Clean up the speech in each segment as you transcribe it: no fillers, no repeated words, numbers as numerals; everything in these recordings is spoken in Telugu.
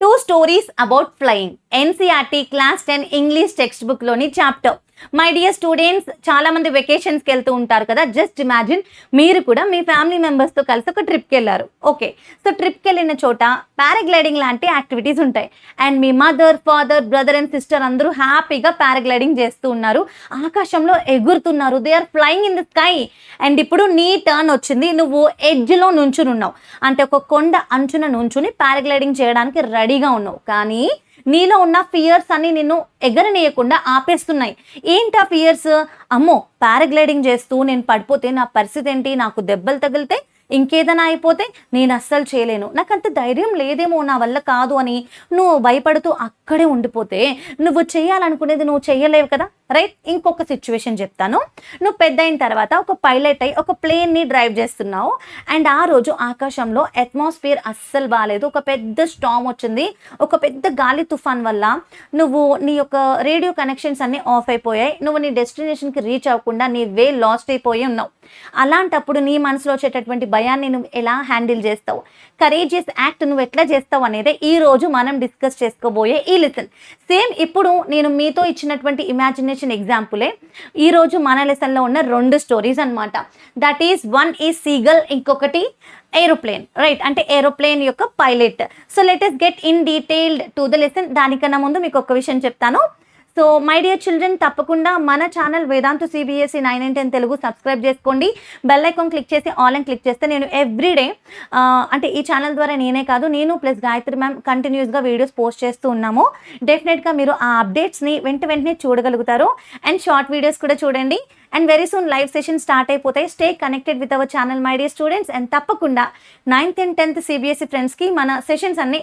Two stories about flying NCERT class 10 English text book లోని చాప్టర్. మై డియర్ స్టూడెంట్స్, చాలా మంది వెకేషన్స్కి వెళ్తూ ఉంటారు కదా. జస్ట్ ఇమాజిన్ మీరు కూడా మీ ఫ్యామిలీ మెంబర్స్తో కలిసి ఒక ట్రిప్కి వెళ్ళారు. ఓకే, సో ట్రిప్కి వెళ్ళిన చోట పారాగ్లైడింగ్ లాంటి యాక్టివిటీస్ ఉంటాయి. అండ్ మీ mother, father, brother and sister అందరూ హ్యాపీగా పారాగ్లైడింగ్ చేస్తూ ఉన్నారు, ఆకాశంలో ఎగురుతున్నారు. They are flying in the sky. And ఇప్పుడు నీ టర్న్ వచ్చింది, నువ్వు ఎడ్జ్లో నుంచుని ఉన్నావు, అంటే ఒక కొండ అంచున నుంచుని పారాగ్లైడింగ్ చేయడానికి రెడీగా ఉన్నావు. కానీ నీలో ఉన్న ఫియర్స్ అన్ని నిన్ను ఎగరనీయకుండా ఆపేస్తున్నాయి. ఏంటి ఆ ఫియర్స్? అమ్మో, పారాగ్లైడింగ్ చేస్తూ నేను పడిపోతే నా పరిస్థితి ఏంటి, నాకు దెబ్బలు తగిలితే, ఇంకేదైనా అయిపోతే నేను అస్సలు చేయలేను, నాకు అంత ధైర్యం లేదేమో, నా వల్ల కాదు అని నువ్వు భయపడుతూ అక్కడే ఉండిపోతే నువ్వు చేయాలనుకునేది నువ్వు చేయలేవు కదా, రైట్? ఇంకొక సిచ్యువేషన్ చెప్తాను. నువ్వు పెద్ద అయిన తర్వాత ఒక పైలట్ అయి ఒక ప్లేన్ని డ్రైవ్ చేస్తున్నావు. అండ్ ఆ రోజు ఆకాశంలో అట్మాస్ఫియర్ అస్సలు బాగాలేదు, ఒక పెద్ద స్టామ్ వచ్చింది, ఒక పెద్ద గాలి తుఫాన్ వల్ల నువ్వు నీ యొక్క రేడియో కనెక్షన్స్ అన్నీ ఆఫ్ అయిపోయాయి. నువ్వు నీ డెస్టినేషన్కి రీచ్ అవ్వకుండా నీ వే లాస్ట్ అయిపోయి ఉన్నావు. అలాంటప్పుడు నీ మనసులో వచ్చేటటువంటి భయాన్ని నువ్వు ఎలా హ్యాండిల్ చేస్తావు, కరేజియస్ యాక్ట్ నువ్వు ఎట్లా చేస్తావు అనేది ఈ రోజు మనం డిస్కస్ చేసుకోబోయే ఈ లెసన్. సేమ్ ఇప్పుడు నేను మీతో ఇచ్చినటువంటి ఇమాజినేషన్ ఎగ్జాంపులే ఈరోజు మన లెసన్లో ఉన్న రెండు స్టోరీస్ అనమాట. That is one is seagull, ఇంకొకటి ఏరోప్లేన్, రైట్? అంటే ఏరోప్లేన్ యొక్క pilot. So let us get in detailed to the lesson. దానికన్నా ముందు మీకు ఒక విషయం చెప్తాను. సో మై డియర్ చిల్డ్రన్, తప్పకుండా మన channel Vedantu CBSE 9 and 10 Telugu subscribe చేసుకోండి. బెల్ ఐకాన్ క్లిక్ చేసి ఆల్ అని క్లిక్ చేస్తే నేను ఎవ్రీడే అంటే ఈ ఛానల్ ద్వారా నేనే కాదు, నేను ప్లస్ గాయత్రి మ్యామ్ కంటిన్యూస్గా వీడియోస్ పోస్ట్ చేస్తూ ఉన్నాము. డెఫినెట్గా మీరు ఆ అప్డేట్స్ని వెంటనే చూడగలుగుతారు. అండ్ షార్ట్ వీడియోస్ కూడా చూడండి. And very soon live session start అయిపోతాయి. Stay connected with our channel my dear students. And తప్పకుండా 9th and 10th CBSE ఫ్రెండ్స్కి మన సెషన్స్ అన్ని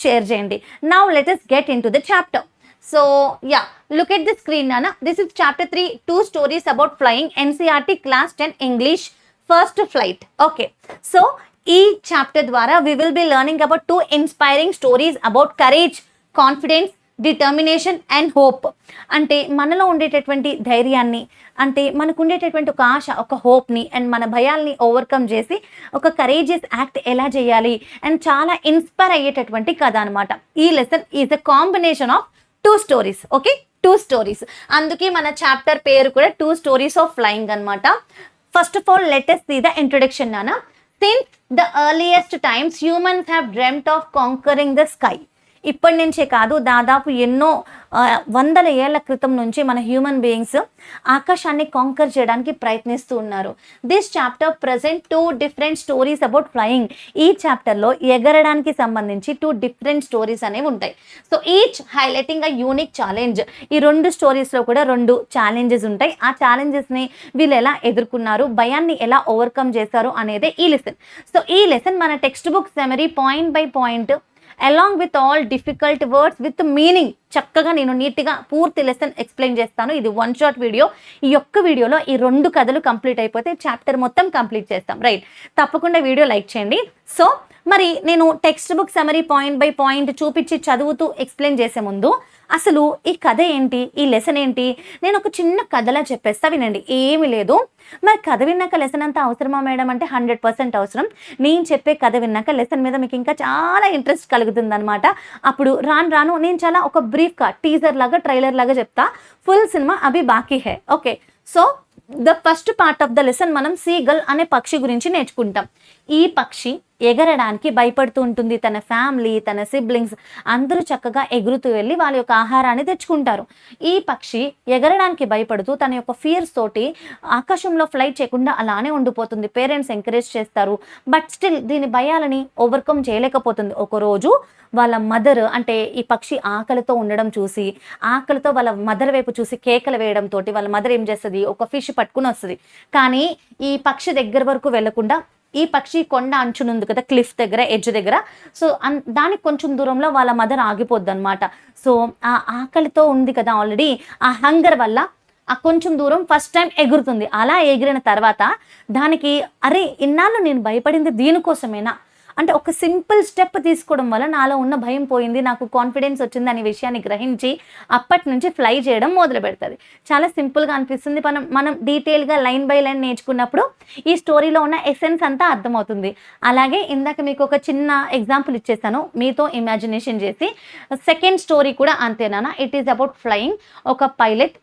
షేర్ చేయండి. Now let us get in to the chapter. So yeah, look at the screen, Nana. This is chapter 3, two stories about flying, NCERT class 10 English, first flight. Okay, so ఈ చాప్టర్ ద్వారా we will be learning about two inspiring stories about courage, confidence, determination and hope. అంటే మనలో ఉండేటటువంటి ధైర్యాన్ని, అంటే మనకు ఉండేటటువంటి ఒక ఆశ, ఒక హోప్ని అండ్ మన భయాల్ని ఓవర్కమ్ చేసి ఒక కరేజియస్ యాక్ట్ ఎలా చేయాలి అండ్ చాలా ఇన్స్పైర్ అయ్యేటటువంటి కథ అనమాట. ఈ lesson is a combination of two stories. Okay, two stories, అందుకే మన చాప్టర్ పేరు కూడా టూ స్టోరీస్ ఆఫ్ ఫ్లయింగ్ అనమాట. First of all let us see the introduction, Nana. Since the earliest times humans have dreamt of conquering the sky. ఇప్పటి నుంచే కాదు, దాదాపు ఎన్నో వందల ఏళ్ల క్రితం నుంచి మన హ్యూమన్ బీయింగ్స్ ఆకాశాన్ని కాంకర్ చేయడానికి ప్రయత్నిస్తూ ఉన్నారు. This chapter present two different stories about flying. ఈ చాప్టర్లో ఎగరడానికి సంబంధించి టూ డిఫరెంట్ స్టోరీస్ అనేవి ఉంటాయి. So each highlighting a unique challenge. ఈ రెండు స్టోరీస్లో కూడా రెండు ఛాలెంజెస్ ఉంటాయి. ఆ ఛాలెంజెస్ని వీళ్ళు ఎలా ఎదుర్కొన్నారు, భయాన్ని ఎలా ఓవర్కమ్ చేశారు అనేదే ఈ లెసన్. సో ఈ లెసన్ మన text book summary point by point along with all difficult words with meaning చక్కగా నేను నీట్గా పూర్తి లెసన్ ఎక్స్ప్లెయిన్ చేస్తాను. ఇది వన్ షాట్ వీడియో. ఈ ఒక్క వీడియోలో ఈ రెండు కథలు కంప్లీట్ అయిపోతే చాప్టర్ మొత్తం కంప్లీట్ చేస్తాం, రైట్? తప్పకుండా వీడియో లైక్ చేయండి. సో మరి నేను text book summary point by point చూపించి చదువుతూ ఎక్స్ప్లెయిన్ చేసే ముందు అసలు ఈ కథ ఏంటి, ఈ లెసన్ ఏంటి, నేను ఒక చిన్న కథలా చెప్పేస్తా, వినండి. ఏమీ లేదు. మరి కథ విన్నాక లెసన్ అంతా అవసరమా మేడం అంటే 100% అవసరం. నేను చెప్పే కథ విన్నాక లెసన్ మీద మీకు ఇంకా చాలా ఇంట్రెస్ట్ కలుగుతుంది అనమాట. అప్పుడు రాను నేను చాలా ఒక బ్రీఫ్గా టీజర్ లాగా, ట్రైలర్ లాగా చెప్తా. ఫుల్ సినిమా అభి బాకీ high. Okay, so the first part of the lesson మనం సీగల్ అనే పక్షి గురించి నేర్చుకుంటాం. ఈ పక్షి ఎగరడానికి భయపడుతూ ఉంటుంది. తన ఫ్యామిలీ, తన సిబ్లింగ్స్ అందరూ చక్కగా ఎగురుతూ వెళ్ళి వాళ్ళ యొక్క ఆహారాన్ని తెచ్చుకుంటారు. ఈ పక్షి ఎగరడానికి భయపడుతూ తన యొక్క ఫియర్స్ తోటి ఆకాశంలో ఫ్లైట్ చేయకుండా అలానే ఉండిపోతుంది. పేరెంట్స్ ఎంకరేజ్ చేస్తారు, బట్ స్టిల్ దీని భయాలని ఓవర్కమ్ చేయలేకపోతుంది. ఒకరోజు వాళ్ళ మదర్, అంటే ఈ పక్షి ఆకలితో ఉండడం చూసి, ఆకలితో వాళ్ళ మదర్ వైపు చూసి కేకలు వేయడంతో వాళ్ళ మదర్ ఏం చేస్తుంది, ఒక ఫిష్ పట్టుకుని వస్తుంది. కానీ ఈ పక్షి దగ్గర వరకు వెళ్లకుండా, ఈ పక్షి కొండ అంచునుంది కదా, క్లిఫ్ దగ్గర, ఎడ్జ్ దగ్గర, సో దానికి కొంచెం దూరంలో వాళ్ళ మదర్ ఆగిపోద్ది అనమాట. సో ఆ ఆకలితో ఉంది కదా ఆల్రెడీ, ఆ హంగర్ వల్ల ఆ కొంచెం దూరం ఫస్ట్ టైం ఎగురుతుంది. అలా ఎగిరిన తర్వాత దానికి అరే ఇన్నాళ్ళు నేను భయపడింది దీనికోసమేనా, అంటే ఒక సింపుల్ స్టెప్ తీసుకోవడం వల్ల నాలో ఉన్న భయం పోయింది, నాకు కాన్ఫిడెన్స్ వచ్చింది అనే విషయాన్ని గ్రహించి అప్పటి నుంచి ఫ్లై చేయడం మొదలు పెడుతుంది. చాలా సింపుల్గా అనిపిస్తుంది. మనం డీటెయిల్గా లైన్ బై లైన్ నేర్చుకున్నప్పుడు ఈ స్టోరీలో ఉన్న ఎసెన్స్ అంతా అర్థమవుతుంది. అలాగే ఇందాక మీకు ఒక చిన్న ఎగ్జాంపుల్ ఇచ్చేసాను, మీతో ఇమాజినేషన్ చేసి. సెకండ్ స్టోరీ కూడా అంతేనా, ఇట్ ఈస్ అబౌట్ ఫ్లయింగ్. ఒక పైలట్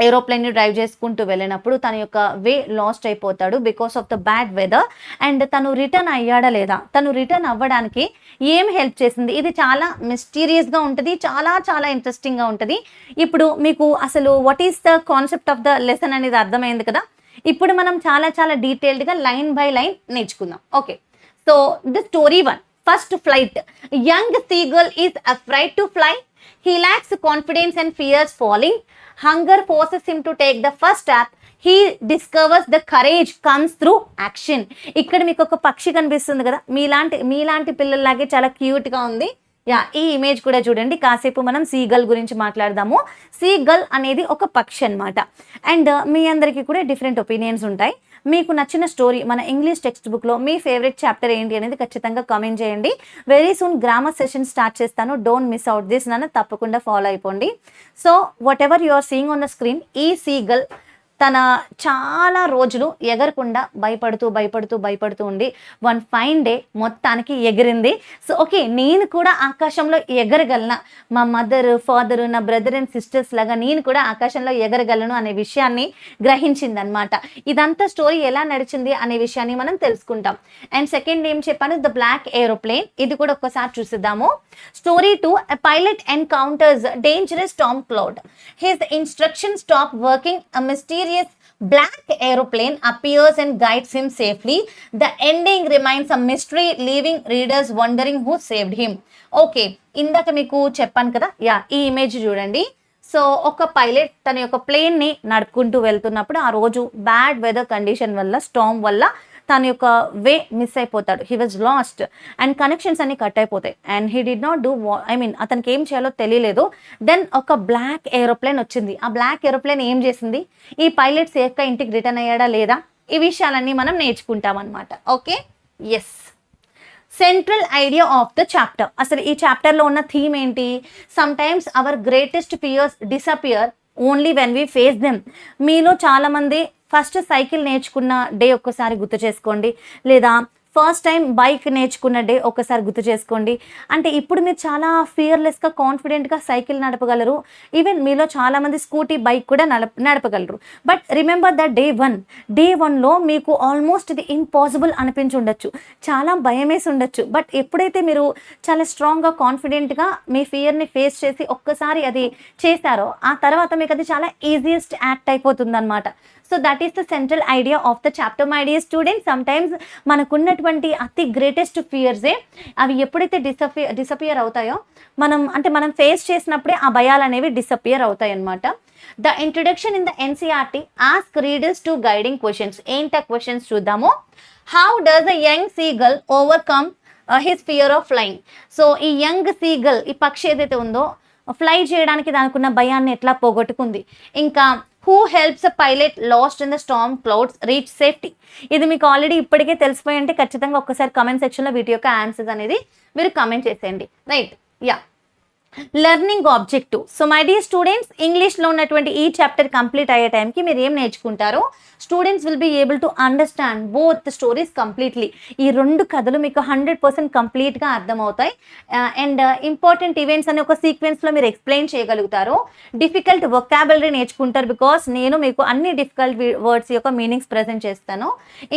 ఏరోప్లేన్ని డ్రైవ్ చేసుకుంటూ వెళ్ళినప్పుడు తన యొక్క వే లాస్ట్ అయిపోతాడు because of the bad weather. And తను రిటర్న్ అయ్యాడా లేదా, తను రిటర్న్ అవ్వడానికి ఏం హెల్ప్ చేసింది, ఇది చాలా మిస్టీరియస్గా ఉంటుంది, చాలా చాలా ఇంట్రెస్టింగ్గా ఉంటుంది. ఇప్పుడు మీకు అసలు what is the concept of the lesson అనేది అర్థమైంది కదా. ఇప్పుడు మనం చాలా చాలా డీటెయిల్డ్గా లైన్ బై లైన్ నేర్చుకుందాం. Okay, so the story 1, first flight. Young seagull is afraid to fly. He lacks confidence and fears falling. Hunger forces him to take the first step. He discovers the courage comes through action. ఇక్కడ మీకు ఒక పక్షి కనిపిస్తుంది కదా, మీలాంటి పిల్లల్లాగే చాలా క్యూట్గా ఉంది. ఈ ఇమేజ్ కూడా చూడండి. కాసేపు మనం సీగల్ గురించి మాట్లాడదాము. సీగల్ అనేది ఒక పక్షి అనమాట. అండ్ మీ అందరికీ కూడా డిఫరెంట్ ఒపీనియన్స్ ఉంటాయి. మీకు నచ్చిన స్టోరీ మన ఇంగ్లీష్ టెక్స్ట్ బుక్లో మీ ఫేవరెట్ చాప్టర్ ఏంటి అనేది ఖచ్చితంగా కామెంట్ చేయండి. Very soon grammar session start చేస్తాను, డోంట్ మిస్ అవుట్ దిస్. నన్ను తప్పకుండా ఫాలో అయిపోండి. So whatever you are seeing on the screen, ఈ సీగల్ తన చాలా రోజులు ఎగరకుండా భయపడుతూ ఉండి వన్ ఫైన్ డే మొత్తానికి ఎగిరింది. సో ఓకే, నేను కూడా ఆకాశంలో ఎగరగలనా, మా మదర్ ఫాదర్ నా బ్రదర్ అండ్ సిస్టర్స్ లాగా నేను కూడా ఆకాశంలో ఎగరగలను అనే విషయాన్ని గ్రహించింది అనమాట. ఇదంతా స్టోరీ ఎలా నడిచింది అనే విషయాన్ని మనం తెలుసుకుంటాం. అండ్ సెకండ్ ఏం చెప్పాను, ద బ్లాక్ ఏరోప్లేన్. ఇది కూడా ఒక్కసారి చూసిద్దాము. Story 2, a pilot encounters dangerous storm cloud. His instructions stop working. A mysterious black aeroplane appears and guides him safely. The ending remains a mystery, leaving readers wondering who saved him. Okay, ఇందాక మీకు చెప్పాను కదా, ఈ ఇమేజ్ చూడండి. సో ఒక పైలట్ తన యొక్క ప్లేన్ని నడుపుకుంటూ వెళ్తున్నప్పుడు ఆ రోజు బ్యాడ్ వెదర్ కండిషన్ వల్ల, స్టార్మ్ వల్ల తన యొక్క వే మిస్ అయిపోతాడు. He was last and connections అన్ని కట్ అయిపోతాయి. And he did not do అతనికి ఏం చేయాలో తెలియలేదు. దెన్ ఒక బ్లాక్ ఏరోప్లేన్ వచ్చింది. ఆ బ్లాక్ ఏరోప్లేన్ ఏం చేసింది, ఈ పైలట్ సేఫ్గా ఇంటికి రిటర్న్ అయ్యాడా లేదా, ఈ విషయాలన్నీ మనం నేర్చుకుంటాం అనమాట. Okay, yes. Central idea of the chapter. అసలు ఈ చాప్టర్లో ఉన్న థీమ్ ఏంటి? Sometimes our greatest fears disappear only when we face them. మీలో చాలామంది ఫస్ట్ సైకిల్ నేర్చుకున్న డే ఒక్కసారి గుర్తు చేసుకోండి, లేదా ఫస్ట్ టైం బైక్ నేర్చుకున్న డే ఒకసారి గుర్తు చేసుకోండి. అంటే ఇప్పుడు మీరు చాలా ఫియర్లెస్గా కాన్ఫిడెంట్గా సైకిల్ నడపగలరు. ఈవెన్ మీలో చాలామంది స్కూటీ బైక్ కూడా నడపగలరు. బట్ రిమెంబర్ ద డే వన్లో మీకు ఆల్మోస్ట్ ఇది ఇంపాసిబుల్ అనిపించి ఉండొచ్చు, చాలా భయం వేసి ఉండొచ్చు. బట్ ఎప్పుడైతే మీరు చాలా స్ట్రాంగ్గా కాన్ఫిడెంట్గా మీ ఫియర్ని ఫేస్ చేసి ఒక్కసారి అది చేశారో, ఆ తర్వాత మీకు అది చాలా ఈజియెస్ట్ యాక్ట్ అయిపోతుంది అనమాట. So that is the central idea of the chapter. My dear students, sometimes మనకున్నటువంటి అతి గ్రేటెస్ట్ ఫియర్సే అవి ఎప్పుడైతే డిసపియర్ అవుతాయో, మనం ఫేస్ చేసినప్పుడే ఆ భయాలు అనేవి డిసపియర్ అవుతాయి అన్నమాట. The introduction in the NCERT ask readers to guiding questions. ఏంటి ఆ క్వశ్చన్స్ చూద్దాము. How does the young seagull overcome his fear of flying. So ఈ యంగ్ సీగల్, ఈ పక్షి ఏదైతే ఉందో, ఫ్లై చేయడానికి దానికున్న భయాన్ని ఎట్లా పోగొట్టుకుంది. ఇంకా who helps a pilot last in the Storm clouds reach safety. ఇది మీకు ఆల్రెడీ ఇప్పటికే తెలిసిపోయి అంటే ఖచ్చితంగా ఒక్కసారి కామెంట్ సెక్షన్లో వీటి యొక్క ఆన్సర్స్ అనేది మీరు కామెంట్ చేసేయండి. Right, learning objective. So my dear students, ఇంగ్లీష్లో ఉన్నటువంటి ఈ చాప్టర్ కంప్లీట్ అయ్యే టైంకి మీరు ఏం నేర్చుకుంటారో, students will be able to understand both the stories completely. ఈ 2 కథలు మీకు 100% కంప్లీట్గా అర్థమవుతాయి. అండ్ ఇంపార్టెంట్ ఈవెంట్స్ అనే ఒక సీక్వెన్స్లో మీరు ఎక్స్ప్లెయిన్ చేయగలుగుతారు. డిఫికల్ట్ వొకాబులరీ నేర్చుకుంటారు, బికాస్ నేను మీకు అన్ని డిఫికల్ట్ వర్డ్స్ యొక్క మీనింగ్స్ ప్రజెంట్ చేస్తాను.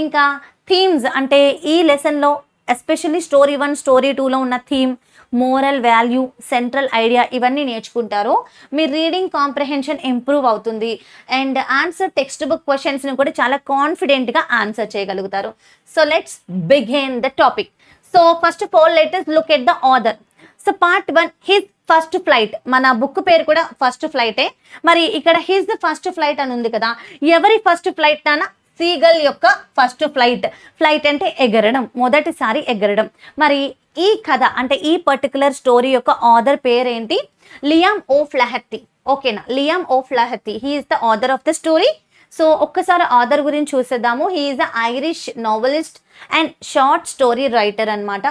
ఇంకా థీమ్స్, అంటే ఈ లెసన్లో ఎస్పెషల్లీ స్టోరీ 1, స్టోరీ 2లో ఉన్న theme, moral value, central idea, ఇవన్నీ నేర్చుకుంటారు. మీ రీడింగ్ కాంప్రహెన్షన్ ఇంప్రూవ్ అవుతుంది. అండ్ ఆన్సర్ టెక్స్ట్ బుక్ క్వశ్చన్స్ని కూడా చాలా కాన్ఫిడెంట్గా ఆన్సర్ చేయగలుగుతారు. So let's begin the topic. So first of all let us look at the author. So part 1, his first flight. మన బుక్ పేరు కూడా ఫస్ట్ ఫ్లైటే. మరి ఇక్కడ హిస్ ఫస్ట్ ఫ్లైట్ అని ఉంది కదా, ఎవరి ఫస్ట్ ఫ్లైట్ నానా? సీగల్ యొక్క ఫస్ట్ ఫ్లైట్ అంటే ఎగరడం, మొదటిసారి ఎగరడం. మరి ఈ కథ అంటే ఈ పర్టికులర్ స్టోరీ యొక్క ఆథర్ పేరేంటి? Liam O'Flaherty. ఓకేనా, Liam O'Flaherty, he is the author of the story. So ఒక్కసారి ఆథర్ గురించి చూసేద్దాము. He is a Irish novelist and short story writer అనమాట.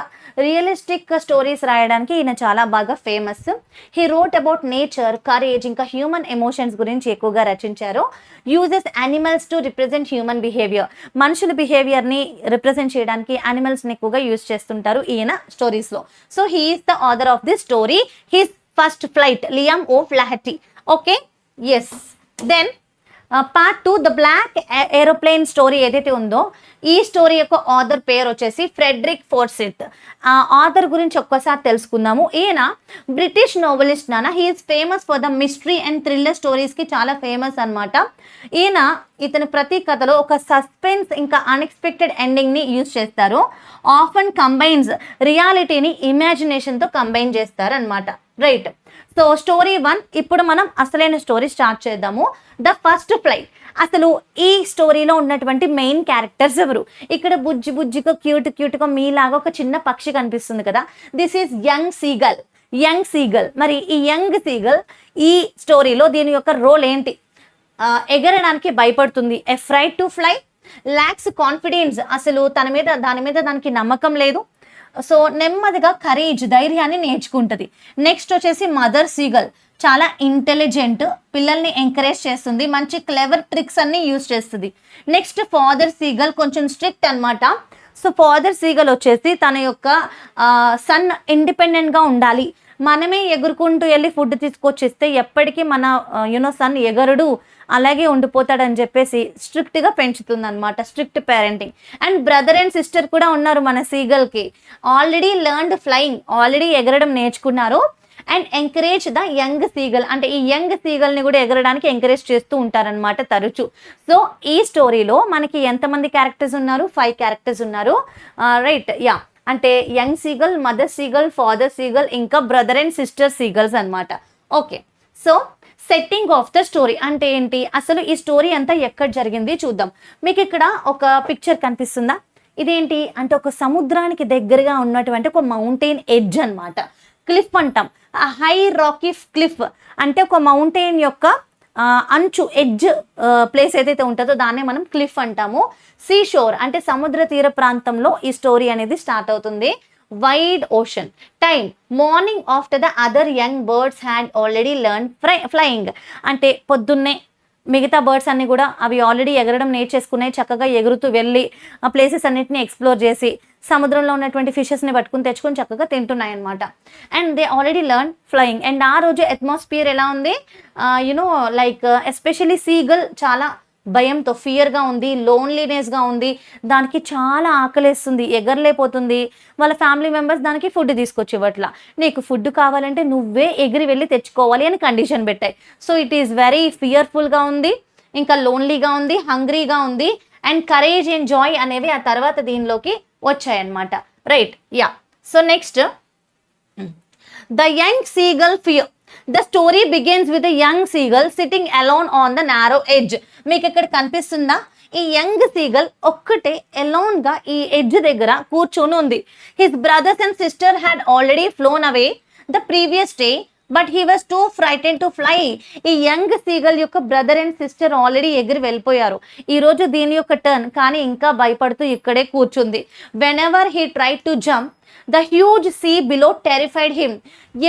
రియలిస్టిక్ స్టోరీస్ రాయడానికి ఈయన చాలా బాగా famous. He wrote about nature, courage, ఇంకా హ్యూమన్ ఎమోషన్స్ గురించి ఎక్కువగా రచించారు. Uses animals to represent human behaviour, మనుషుల బిహేవియర్ని రిప్రజెంట్ చేయడానికి యానిమల్స్ని ఎక్కువగా యూజ్ చేస్తుంటారు ఈయన స్టోరీస్లో. So he is the author of this story. His first flight, Liam O'Flaherty. Okay, yes. Then part 2 the black aeroplane story ఏదైతే ఉందో, ఈ స్టోరీ యొక్క ఆథర్ పేరు వచ్చేసి ఫ్రెడరిక్ ఫోర్సిత్. ఆ ఆథర్ గురించి ఒక్కసారి తెలుసుకుందాము. ఈయన బ్రిటిష్ నోవెలిస్ట్ నాన్న. He is famous for the mystery and thriller స్టోరీస్కి చాలా ఫేమస్ అనమాట. ఇతని ప్రతి కథలో ఒక సస్పెన్స్ ఇంకా అన్ఎక్స్పెక్టెడ్ ఎండింగ్ని యూజ్ చేస్తారు. ఆఫన్ కంబైన్స్ రియాలిటీని ఇమాజినేషన్తో కంబైన్ చేస్తారు అనమాట. రైట్. సో స్టోరీ 1, ఇప్పుడు మనం అసలైన స్టోరీ స్టార్ట్ చేద్దాము. The first flight. అసలు ఈ స్టోరీలో ఉన్నటువంటి మెయిన్ క్యారెక్టర్స్ ఎవరు? ఇక్కడ బుజ్జిగా క్యూట్గా మీలాగా ఒక చిన్న పక్షి కనిపిస్తుంది కదా, దిస్ ఈజ్ యంగ్ సీగల్. మరి ఈ యంగ్ సీగల్ ఈ స్టోరీలో దీని యొక్క రోల్ ఏంటి? ఎగరడానికి భయపడుతుంది. A fright to fly, lacks confidence, అసలు దాని మీద దానికి నమ్మకం లేదు. సో నెమ్మదిగా కరేజ్, ధైర్యాన్ని నేర్చుకుంటుంది. నెక్స్ట్ వచ్చేసి మదర్ సీగల్, చాలా ఇంటెలిజెంట్, పిల్లల్ని ఎంకరేజ్ చేస్తుంది, మంచి క్లెవర్ ట్రిక్స్ అన్ని యూజ్ చేస్తుంది. నెక్స్ట్ ఫాదర్ సీగల్, కొంచెం స్ట్రిక్ట్ అనమాట. సో ఫాదర్ సీగల్ వచ్చేసి తన యొక్క సన్ ఇండిపెండెంట్గా ఉండాలి, మనమే ఎగురుకుంటూ వెళ్ళి ఫుడ్ తీసుకొచ్చిస్తే ఎప్పటికీ మన సన్ ఎగరుడు, అలాగే ఉండిపోతాడని చెప్పేసి స్ట్రిక్ట్గా పెంచుతుంది అనమాట. Strict parenting. And brother and sister కూడా ఉన్నారు మన సీగల్కి. ఆల్రెడీ లెర్న్డ్ ఫ్లయింగ్, ఆల్రెడీ ఎగరడం నేర్చుకున్నారు. And encourage the young seagull, అంటే ఈ యంగ్ సీగల్ని కూడా ఎగరడానికి ఎంకరేజ్ చేస్తూ ఉంటారనమాట తరచు. సో ఈ స్టోరీలో మనకి ఎంతమంది క్యారెక్టర్స్ ఉన్నారు? 5 క్యారెక్టర్స్ ఉన్నారు. Right, yeah. అంటే young seagull, mother seagull, father seagull, ఇంకా బ్రదర్ అండ్ సిస్టర్ సీగల్స్ అనమాట. Okay, so setting of the story అంటే ఏంటి? అసలు ఈ స్టోరీ అంతా ఎక్కడ జరిగింది చూద్దాం. మీకు ఇక్కడ ఒక పిక్చర్ కనిపిస్తుందా? ఇదేంటి అంటే ఒక సముద్రానికి దగ్గరగా ఉన్నటువంటి ఒక మౌంటైన్ ఎడ్జ్ అనమాట. క్లిఫ్ అంటాం, హై రాకీ క్లిఫ్ అంటే ఒక మౌంటైన్ యొక్క అంచు, ఎడ్జ్ ప్లేస్ ఏదైతే ఉంటుందో దాన్నే మనం క్లిఫ్ అంటాము. సీ షోర్ అంటే సముద్ర తీర ప్రాంతంలో ఈ స్టోరీ అనేది స్టార్ట్ అవుతుంది. Wide ocean. Time morning after the other young birds had already learn flying అంటే పొద్దున్నే మిగతా బర్డ్స్ అన్ని కూడా అవి ఆల్రెడీ ఎగరడం నేర్చేసుకున్నాయి, చక్కగా ఎగురుతూ వెళ్ళి ఆ ప్లేసెస్ అన్నిటిని ఎక్స్ప్లోర్ చేసి సముద్రంలో ఉన్నటువంటి ఫిషెస్ని పట్టుకుని తెచ్చుకొని చక్కగా తింటున్నాయి అనమాట. And they already learn flying. And ఆ రోజు అట్మాస్ఫియర్ ఎలా ఉంది? లైక్ ఎస్పెషలీ సీగల్ చాలా భయంతో, ఫియర్గా ఉంది, లోన్లీనెస్గా ఉంది, దానికి చాలా ఆకలేస్తుంది, ఎగరలేకపోతుంది. వాళ్ళ ఫ్యామిలీ మెంబర్స్ దానికి ఫుడ్ తీసుకొచ్చి ఇవ్వట్లా. నీకు ఫుడ్ కావాలంటే నువ్వే ఎగిరి వెళ్ళి తెచ్చుకోవాలి అని కండిషన్ పెట్టాయి. సో ఇట్ ఈస్ వెరీ ఫియర్ఫుల్గా ఉంది, ఇంకా లోన్లీగా ఉంది, హంగ్రీగా ఉంది. అండ్ కరేజ్ అండ్ జాయ్ అనేవి ఆ తర్వాత దీనిలోకి వచ్చాయన్నమాట. Right, yeah. So next the young seagull fear. The story begins with a young seagull sitting alone on the narrow edge. మీకు ఇక్కడ కనిపిస్తుందా? ఈ యంగ్ సీగల్ ఒక్కటే ఎలోన్గా ఈ ఎడ్జ్ దగ్గర కూర్చొని ఉంది. His brothers and sister had already flown away the previous day but he was too frighten to fly. ఈ యంగ్ సీగల్ యొక్క బ్రదర్ అండ్ సిస్టర్ ఆల్రెడీ ఎగిరి వెళ్ళిపోయారు. ఈరోజు దీని యొక్క టర్న్, కానీ ఇంకా భయపడుతూ ఇక్కడే కూర్చుంది. Whenever he try to jump the huge sea below terrified him.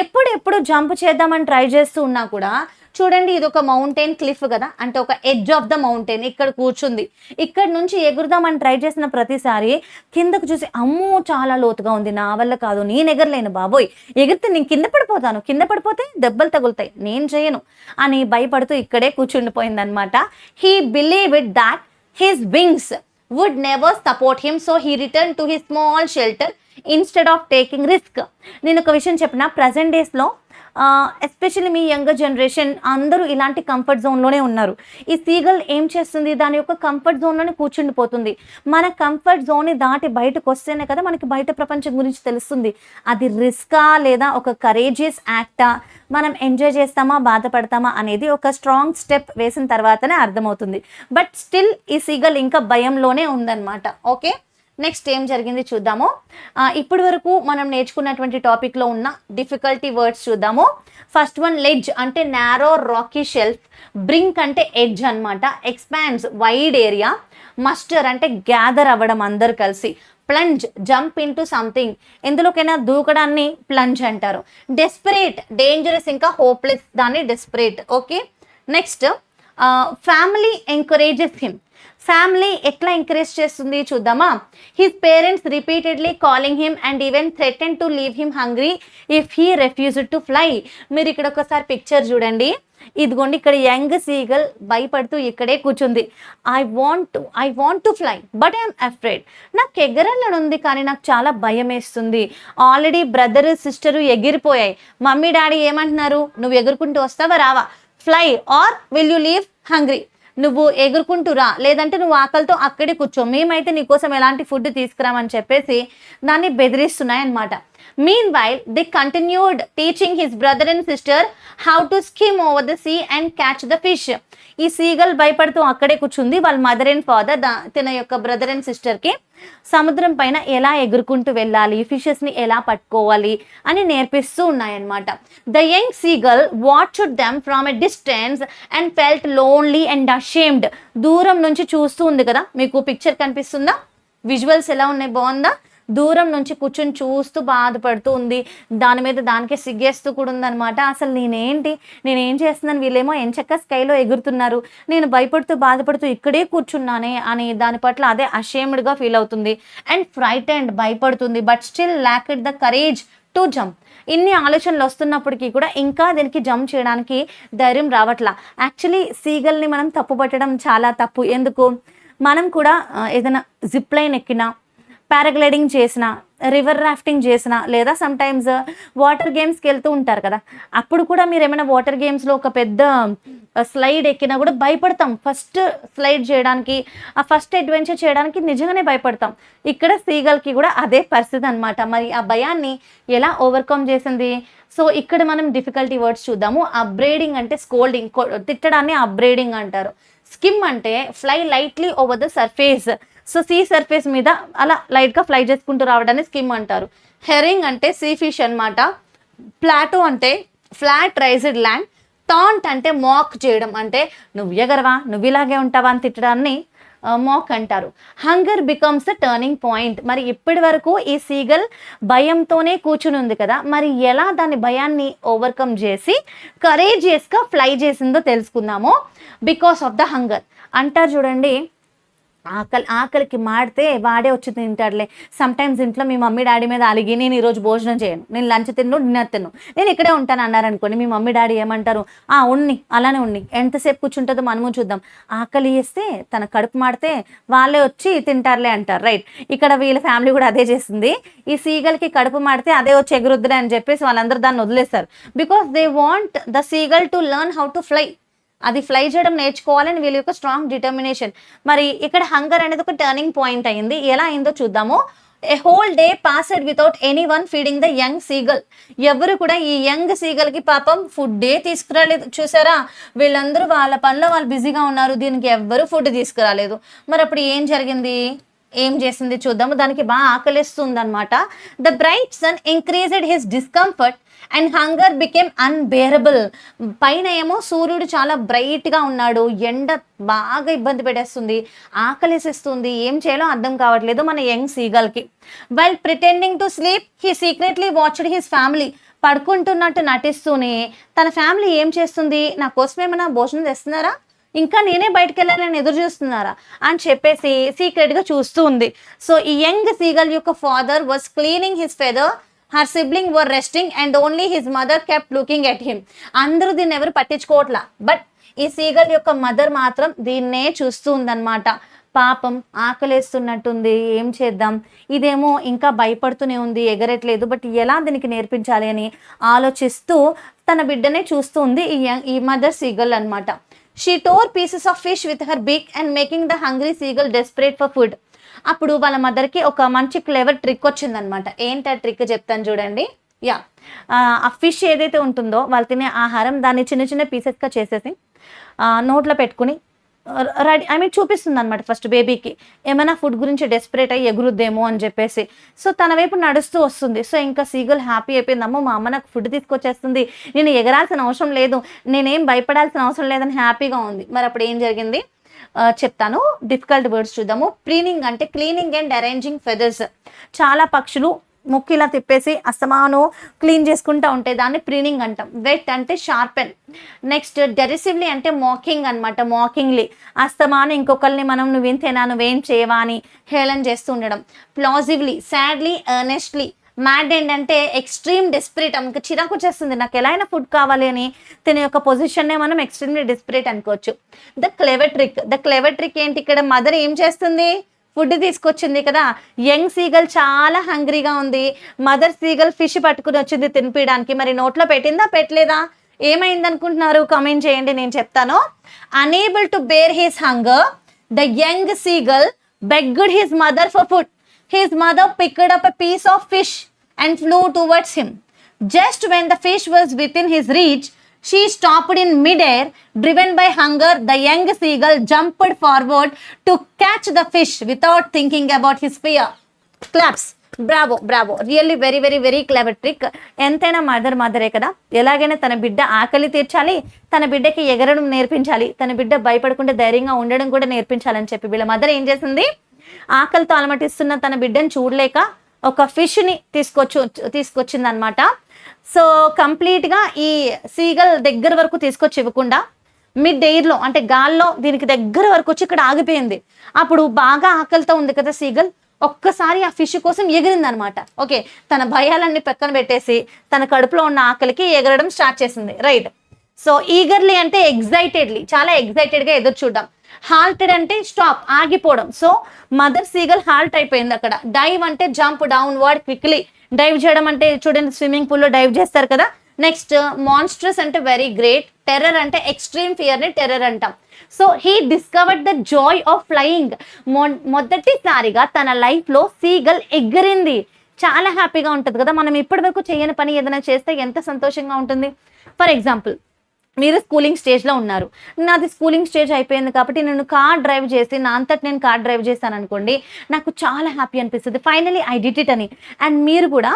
ఎప్పుడు జంప్ చేద్దామని ట్రై చేస్తూ ఉన్నా కూడా చూడండి, ఇది ఒక మౌంటైన్ క్లిఫ్ కదా, అంటే ఒక ఎడ్జ్ ఆఫ్ ద మౌంటైన్, ఇక్కడ కూర్చుంది. ఇక్కడ నుంచి ఎగురుదామని ట్రై చేసిన ప్రతిసారి కిందకు చూసి అమ్మో చాలా లోతుగా ఉంది, నా వల్ల కాదు, నేను ఎగరలేను బాబోయ్, ఎగిరితే నేను కింద పడిపోతాను, కింద పడిపోతే దెబ్బలు తగులుతాయి, నేను చేయను అని భయపడుతూ ఇక్కడే కూర్చుండిపోయిందనమాట. He believed that his wings would never support him, so he returned to his small shelter instead of taking risk. నేను ఒక విషయం చెప్పిన, ప్రజెంట్ డేస్లో ఎస్పెషల్లీ మీ యంగర్ జనరేషన్ అందరూ ఇలాంటి కంఫర్ట్ జోన్లోనే ఉన్నారు. ఈ సీగల్ ఏం చేస్తుంది? దాని యొక్క కంఫర్ట్ జోన్లోనే కూర్చుండిపోతుంది. మన కంఫర్ట్ జోన్ని దాటి బయటకు వస్తేనే కదా మనకి బయట ప్రపంచం గురించి తెలుస్తుంది. అది రిస్కా లేదా ఒక కరేజియస్ యాక్టా, మనం ఎంజాయ్ చేస్తామా బాధపడతామా అనేది ఒక స్ట్రాంగ్ స్టెప్ వేసిన తర్వాతనే అర్థమవుతుంది. బట్ స్టిల్ ఈ సీగల్ ఇంకా భయంలోనే ఉందన్నమాట. ఓకే, నెక్స్ట్ ఏం జరిగింది చూద్దాము. ఇప్పటి వరకు మనం నేర్చుకున్నటువంటి టాపిక్లో ఉన్న డిఫికల్టీ వర్డ్స్ చూద్దాము. ఫస్ట్ వన్ లెడ్జ్ అంటే నారో రాకీ షెల్ఫ్, బ్రింక్ అంటే ఎడ్జ్ అనమాట, ఎక్స్పాండ్స్ వైడ్ ఏరియా, మస్టర్ అంటే గ్యాదర్ అవ్వడం అందరు కలిసి, ప్లంజ్ జంప్ ఇంటూ సంథింగ్, ఎందులోకైనా దూకడాన్ని ప్లంజ్ అంటారు, డెస్పరేట్ డేంజరస్ ఇంకా హోప్లెస్ దాన్ని desperate. Okay, next family encourages him, family ఎట్లా ఎంకరేజ్ చేస్తుంది చూద్దామా. His parents repeatedly calling him and even threaten to leave him hungry if he refused to fly. మీరు ఇక్కడ ఒకసారి పిక్చర్ చూడండి, ఇదిగోండి ఇక్కడ యంగ్ సీగల్ భయపడుతూ ఇక్కడే కూర్చుంది. I want to fly but I'm afraid, నాకు ఎగరాలని ఉంది కానీ నాకు చాలా భయం వేస్తుంది. ఆల్రెడీ బ్రదర్ సిస్టరు ఎగిరిపోయాయి, మమ్మీ డాడీ ఏమంటున్నారు, నువ్వు ఎగురుకుంటూ వస్తావా రావా, fly or will you leave hungry, నువ్వు ఎగురుకుంటూ రా లేదంటే నువ్వు ఆకలితో అక్కడే కూర్చో, మేమైతే నీకోసం ఎలాంటి ఫుడ్ తీసుకురామని చెప్పేసి దాన్ని బెదిరిస్తున్నాయి అనమాట. Meanwhile they continued teaching his brother and sister how to skim over the sea and catch the fish. ఈ సీగల్ భయపడుతూ అక్కడే కూర్చుంది, వాళ్ళ మదర్ అండ్ ఫాదర్ తన యొక్క బ్రదర్ అండ్ సిస్టర్కి సముద్రం పైన ఎలా ఎగురుకుంటూ వెళ్ళాలి, ఫిషెస్ని ఎలా పట్టుకోవాలి అని నేర్పిస్తూ ఉన్నాయన్నమాట. The young seagull watched them from a distance and felt lonely and ashamed. దూరం నుంచి చూస్తూ ఉంది కదా, మీకు పిక్చర్ కనిపిస్తుందా, విజువల్స్ ఎలా ఉన్నాయి, బాగుందా, దూరం నుంచి కూర్చొని చూస్తూ బాధపడుతూ ఉంది, దాని మీద దానికే సిగ్గేస్తూ కూడా ఉందనమాట. అసలు నేనేం చేస్తున్నాను, వీళ్ళేమో ఎంచక్క స్కైలో ఎగురుతున్నారు, నేను భయపడుతూ బాధపడుతూ ఇక్కడే కూర్చున్నానే అని దాని పట్ల అదే అషేమ్డ్గా ఫీల్ అవుతుంది. అండ్ ఫ్రైటెండ్ భయపడుతుంది, but still lacked the courage to jump. ఇన్ని ఆలోచనలు వస్తున్నప్పటికీ కూడా ఇంకా దీనికి జంప్ చేయడానికి ధైర్యం రావట్లా. యాక్చువల్లీ సీగల్ని మనం తప్పు పట్టడం చాలా తప్పు. ఎందుకు, మనం కూడా ఏదైనా జిప్ లైన్ ఎక్కినా, పారాగ్లైడింగ్ చేసిన, రివర్ రాఫ్టింగ్ చేసిన, లేదా సమ్టైమ్స్ వాటర్ గేమ్స్కి వెళ్తూ ఉంటారు కదా, అప్పుడు కూడా మీరు ఏమైనా వాటర్ గేమ్స్లో ఒక పెద్ద స్లైడ్ ఎక్కినా కూడా భయపడతాం. ఫస్ట్ స్లైడ్ చేయడానికి, ఆ ఫస్ట్ అడ్వెంచర్ చేయడానికి నిజంగానే భయపడతాం. ఇక్కడ సీగల్కి కూడా అదే పరిస్థితి అనమాట. మరి ఆ భయాన్ని ఎలా ఓవర్కమ్ చేసింది? సో ఇక్కడ మనం డిఫికల్టీ వర్డ్స్ చూద్దాము. అప్గ్రేడింగ్ అంటే స్కోల్డింగ్, తిట్టడాన్ని అప్గ్రేడింగ్ అంటారు. స్కిమ్ అంటే fly lightly over the surface, so see surface మీద అలా లైట్గా ఫ్లై చేసుకుంటూ రావడాన్ని స్కిమ్ అంటారు. హెరింగ్ అంటే సీ ఫిష్ అనమాట. ప్లాటో అంటే ఫ్లాట్ రైజ్డ్ ల్యాండ్. టాంట్ అంటే మాక్ చేయడం, అంటే నువ్వు ఎగరవా, నువ్వు ఇలాగే ఉంటావా అని తిట్టడాన్ని మాక్ అంటారు. Hunger becomes the turning point. మరి ఇప్పటి వరకు ఈ సీగల్ భయంతోనే కూర్చుని ఉంది కదా, మరి ఎలా దాని భయాన్ని ఓవర్కమ్ చేసి కరేజియస్గా ఫ్లై చేసిందో తెలుసుకుందాము. బికాస్ ఆఫ్ ద హంగర్ అంటారు చూడండి, ఆకలికి మాడితే వాడే వచ్చి తింటాడులే. సమ్టైమ్స్ ఇంట్లో మీ మమ్మీ డాడీ మీద అలిగి నేను ఈరోజు భోజనం చేయను, నేను లంచ్ తిన్ను, డిన్నర్ తిన్ను, నేను ఇక్కడే ఉంటాను అన్నారనుకోండి, మీ మమ్మీ డాడీ ఏమంటారు, ఉన్ని అలానే ఉన్ని, ఎంతసేపు కూర్చుంటుందో మనము చూద్దాం, ఆకలి వేస్తే తన కడుపు మాడితే వాళ్ళే వచ్చి తింటారులే అంటారు, రైట్. ఇక్కడ వీళ్ళ ఫ్యామిలీ కూడా అదే చేస్తుంది. ఈ సీగల్కి కడుపు మాడితే అదే వచ్చి ఎగురుద్దులే అని చెప్పేసి వాళ్ళందరూ దాన్ని వదిలేస్తారు. Because they want the seagull to learn how to fly. అది ఫ్లై చేయడం నేర్చుకోవాలని వీళ్ళ యొక్క స్ట్రాంగ్ డిటర్మినేషన్. మరి ఇక్కడ హంగర్ అనేది ఒక టర్నింగ్ పాయింట్ అయింది. ఎలా అయిందో చూద్దాము. A whole day passed without any one feeding the young seagull. ఎవరు కూడా ఈ యంగ్ సీగల్కి పాపం ఫుడ్డే తీసుకురాలేదు. చూసారా, వీళ్ళందరూ వాళ్ళ పనిలో వాళ్ళు బిజీగా ఉన్నారు, దీనికి ఎవ్వరూ ఫుడ్ తీసుకురాలేదు. మరి అప్పుడు ఏం జరిగింది, ఏం చేసింది చూద్దాము. దానికి బాగా ఆకలిస్తుంది అనమాట. The bright sun increased his discomfort and hunger became unbearable. పైన ఏమో సూర్యుడు చాలా బ్రైట్గా ఉన్నాడు, ఎండ బాగా ఇబ్బంది పెట్టేస్తుంది, ఆకలిసిస్తుంది, ఏం చేయాలో అర్థం కావట్లేదు మన యంగ్ సీగల్కి. While pretending to sleep he secretly watched his family. పడుకుంటున్నట్టు నటిస్తూనే తన ఫ్యామిలీ ఏం చేస్తుంది, నా కోసం ఏమైనా భోజనం తెస్తున్నారా, ఇంకా నేనే బయటకు వెళ్ళాలని ఎదురు చూస్తున్నారా అని చెప్పేసి సీక్రెట్గా చూస్తూ ఉంది. సో ఈ యంగ్ సీగల్ యొక్క father was cleaning his feather, her sibling were resting and only his mother kept looking at him. అందరూ దీన్ని ఎవరు పట్టించుకోవట్లా, బట్ ఈ సీగల్ యొక్క మదర్ మాత్రం దీన్నే చూస్తూ ఉందన్నమాట. పాపం ఆకలేస్తున్నట్టుంది, ఏం చేద్దాం, ఇదేమో ఇంకా భయపడుతూనే ఉంది, ఎగరట్లేదు, బట్ ఎలా దీనికి నేర్పించాలి అని ఆలోచిస్తూ తన బిడ్డనే చూస్తూ ఉంది ఈ మదర్ సీగల్ అనమాట. She tore pieces of fish with her beak and making the hungry seagull desperate for food. అప్పుడు వాళ్ళ మదర్కి ఒక మంచి క్లెవర్ ట్రిక్ వచ్చిందనమాట. ఏంటి ఆ ట్రిక్ చెప్తాను చూడండి. ఆ ఫిష్ ఏదైతే ఉంటుందో వాళ్ళు తినే ఆహారం దాన్ని చిన్న చిన్న పీసెస్గా చేసేసి నోట్లో పెట్టుకుని రెడీ చూపిస్తుంది అనమాట ఫస్ట్ బేబీకి. ఏమైనా ఫుడ్ గురించి డెస్పరేట్ అయ్యి ఎగురుద్దేమో అని చెప్పేసి. సో తన వైపు నడుస్తూ వస్తుంది. సో ఇంకా సీగల్ హ్యాపీ అయిపోయింది, అమ్మో మా అమ్మ నాకు ఫుడ్ తీసుకొచ్చేస్తుంది, నేను ఎగరాల్సిన అవసరం లేదు, నేనేం భయపడాల్సిన అవసరం లేదని హ్యాపీగా ఉంది. మరి అప్పుడు ఏం జరిగింది చెప్తాను. డిఫికల్ట్ వర్డ్స్ చూద్దాము. ప్రీనింగ్ అంటే క్లీనింగ్ అండ్ అరేంజింగ్ ఫెదర్స్. చాలా పక్షులు ముక్కు ఇలా తిప్పేసి అస్తమాను క్లీన్ చేసుకుంటూ ఉంటాయి, దాన్ని ప్రీనింగ్ అంటాం. వెట్ అంటే షార్పెన్. నెక్స్ట్ డెరిసివ్లీ అంటే మాకింగ్ అనమాట, మాకింగ్లీ అస్తమాను ఇంకొకరిని మనం నువ్వేంతేనా నువ్వేం చేయవా అని హేళన చేస్తూ ఉండడం. ప్లాజివ్లీ, సాడ్లీ, ఎర్నెస్ట్లీ. మ్యాడ్ ఎండ్ అంటే ఎక్స్ట్రీమ్ డెస్పరేట్, ఇంకా చిరాకు వచ్చేస్తుంది నాకు ఎలా అయినా ఫుడ్ కావాలి అని తన యొక్క పొజిషన్నే మనం ఎక్స్ట్రీమ్లీ డెస్పరేట్ అనుకోవచ్చు. The clever trick. The clever trick ఏంటి, ఇక్కడ మదర్ ఏం చేస్తుంది, ఫుడ్ తీసుకొచ్చింది కదా. యంగ్ సీగల్ చాలా హంగ్రీగా ఉంది, మదర్ సీగల్ ఫిష్ పట్టుకుని వచ్చింది తినిపించడానికి. మరి నోట్లో పెట్టిందా పెట్టలేదా, ఏమైంది అనుకుంటున్నారు, కమెంట్ చేయండి, నేను చెప్తాను. Unable to bear his hunger, the young seagull begged his mother for food. His mother picked up a piece of fish and flew towards him. Just when the fish was within his reach, she stopped in midair. Driven by hunger, the young seagull jumped forward to catch the fish without thinking about his fear. Claps. Bravo Bravo, really very very very clever trick. ఎంతైనా మదరే కదా, ఎలాగైనా తన బిడ్డ ఆకలి తీర్చాలి, తన బిడ్డకి ఎగరడం నేర్పించాలి, తన బిడ్డ భయపడకుండా ధైర్యంగా ఉండడం కూడా నేర్పించాలని చెప్పి వీళ్ళ మదర్ ఏం చేసింది, ఆకలితో అలమటిస్తున్న తన బిడ్డను చూడలేక ఒక ఫిష్ని తీసుకొచ్చింది అనమాట. సో కంప్లీట్గా ఈ సీగల్ దగ్గర వరకు తీసుకొచ్చి ఇవ్వకుండా మిడ్ ఎయిర్లో అంటే గాల్లో దీనికి దగ్గర వరకు వచ్చి ఇక్కడ ఆగిపోయింది. అప్పుడు బాగా ఆకలితో ఉంది కదా సీగల్, ఒక్కసారి ఆ ఫిష్ కోసం ఎగిరింది అనమాట. ఓకే, తన భయాలన్నీ పక్కన పెట్టేసి తన కడుపులో ఉన్న ఆకలికి ఎగరడం స్టార్ట్ చేసింది. రైట్. సో ఈగర్లీ అంటే ఎగ్జైటెడ్లీ, చాలా ఎగ్జైటెడ్గా ఎదురు చూడడం. హాల్టెడ్ అంటే స్టాప్, ఆగిపోవడం. సో మదర్ సీగల్ హాల్ట్ అయిపోయింది అక్కడ. డైవ్ అంటే jump down word quickly. Dive చేయడం అంటే చూడండి స్విమ్మింగ్ పూల్లో డైవ్ చేస్తారు కదా. నెక్స్ట్ మాన్స్ట్రస్ అంటే వెరీ గ్రేట్. టెర్రర్ అంటే ఎక్స్ట్రీమ్ ఫియర్ని టెర్రర్ అంటాం. So he discovered the joy of flying. మొదటిసారిగా తన లైఫ్లో సీగల్ ఎగిరింది. చాలా హ్యాపీగా ఉంటుంది కదా, మనం ఇప్పటి వరకు చేయని పని ఏదైనా చేస్తే ఎంత సంతోషంగా ఉంటుంది. ఫర్ ఎగ్జాంపుల్, మీరు స్కూలింగ్ స్టేజ్లో ఉన్నారు, నాది స్కూలింగ్ స్టేజ్ అయిపోయింది కాబట్టి నేను కార్ డ్రైవ్ చేసి నా అంతటి నేను కార్ డ్రైవ్ చేస్తాను అనుకోండి, నాకు చాలా హ్యాపీ అనిపిస్తుంది, ఫైనలీ ఐ డిడ్ ఇట్ అని. అండ్ మీరు కూడా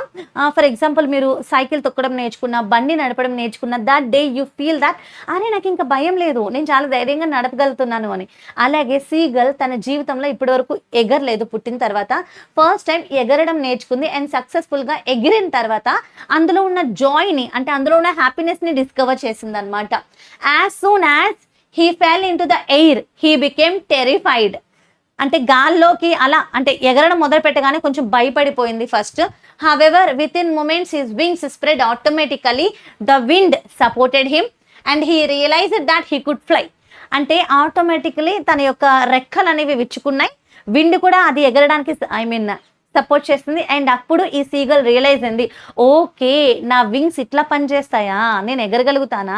ఫర్ ఎగ్జాంపుల్ మీరు సైకిల్ తొక్కడం నేర్చుకున్న, బండి నడపడం నేర్చుకున్న, that day you feel that అరే నాకు ఇంకా భయం లేదు, నేను చాలా ధైర్యంగా నడపగలుగుతున్నాను అని. అలాగే సీగల్ తన జీవితంలో ఇప్పటివరకు ఎగరలేదు, పుట్టిన తర్వాత ఫస్ట్ టైం ఎగరడం నేర్చుకుంది. అండ్ సక్సెస్ఫుల్గా ఎగిరిన తర్వాత అందులో ఉన్న జాయ్ని అంటే అందులో ఉన్న హ్యాపీనెస్ని డిస్కవర్ చేసింది అనమాట. As soon as he fell into the air, he became terrified. అంటే గాల్లోకి అలా అంటే ఎగరడం మొదలు పెట్టగానే కొంచెం భయపడిపోయింది first. However, within moments his wings spread automatically. The wind supported him and he realized that he could fly. అంటే ఆటోమేటికలీ తన యొక్క రెక్కలు అనేవి విచ్చుకున్నాయి, విండ్ కూడా అది ఎగరడానికి సపోర్ట్ చేస్తుంది. అండ్ అప్పుడు ఈ సీగల్ రియలైజ్ అయింది, ఓకే నా వింగ్స్ ఇట్లా పనిచేస్తాయా, నేను ఎగరగలుగుతానా,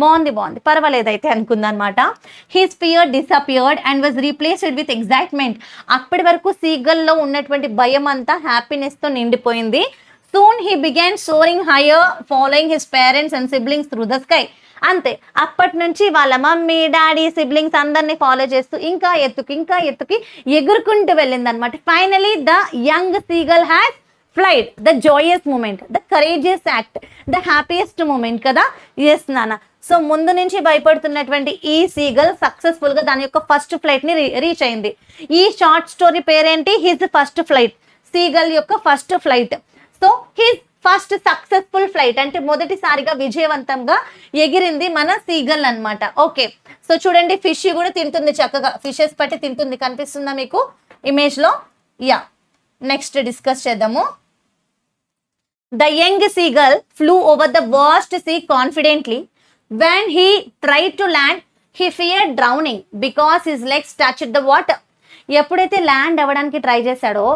బాగుంది పర్వాలేదు అయితే అనుకుందనమాట. His fear disappeared and was replaced with excitement. అప్పటి వరకు సీగల్లో ఉన్నటువంటి భయం అంతా హ్యాపీనెస్తో నిండిపోయింది. Soon he began soaring higher following his parents and siblings through the sky. అంతే, అప్పటి నుంచి వాళ్ళ మమ్మీ డాడీ సిబ్లింగ్స్ అందరినీ ఫాలో చేస్తూ ఇంకా ఎత్తుకి ఎగురుకుంటూ వెళ్ళింది అనమాట. Finally the young seagull has flied. The Joyce moment, the courageous act, the happiest moment కదా. ఎస్ నాన్న. సో ముందు నుంచి భయపడుతున్నటువంటి ఈ సీగల్ సక్సెస్ఫుల్గా దాని యొక్క ఫస్ట్ ఫ్లైట్ని రీచ్ అయింది. ఈ షార్ట్ స్టోరీ పేరేంటి, హిజ్ ఫస్ట్ ఫ్లైట్. సీగల్ యొక్క first flight. So his first successful flight అంటే మొదటిసారిగా విజయవంతంగా ఎగిరింది మన సీగల్ అన్నమాట. ఓకే, సో చూడండి ఫిష్ కూడా తింటుంది చక్కగా, ఫిషెస్ పట్టి తింటుంది, కనిపిస్తుందా మీకు ఇమేజ్లో? యా, నెక్స్ట్ డిస్కస్ చేద్దాము. The young seagull flew over the vast sea confidently. When he tried to land, he feared drowning because his legs touched the water. ఎప్పుడైతే ల్యాండ్ అవ్వడానికి ట్రై చేశాడో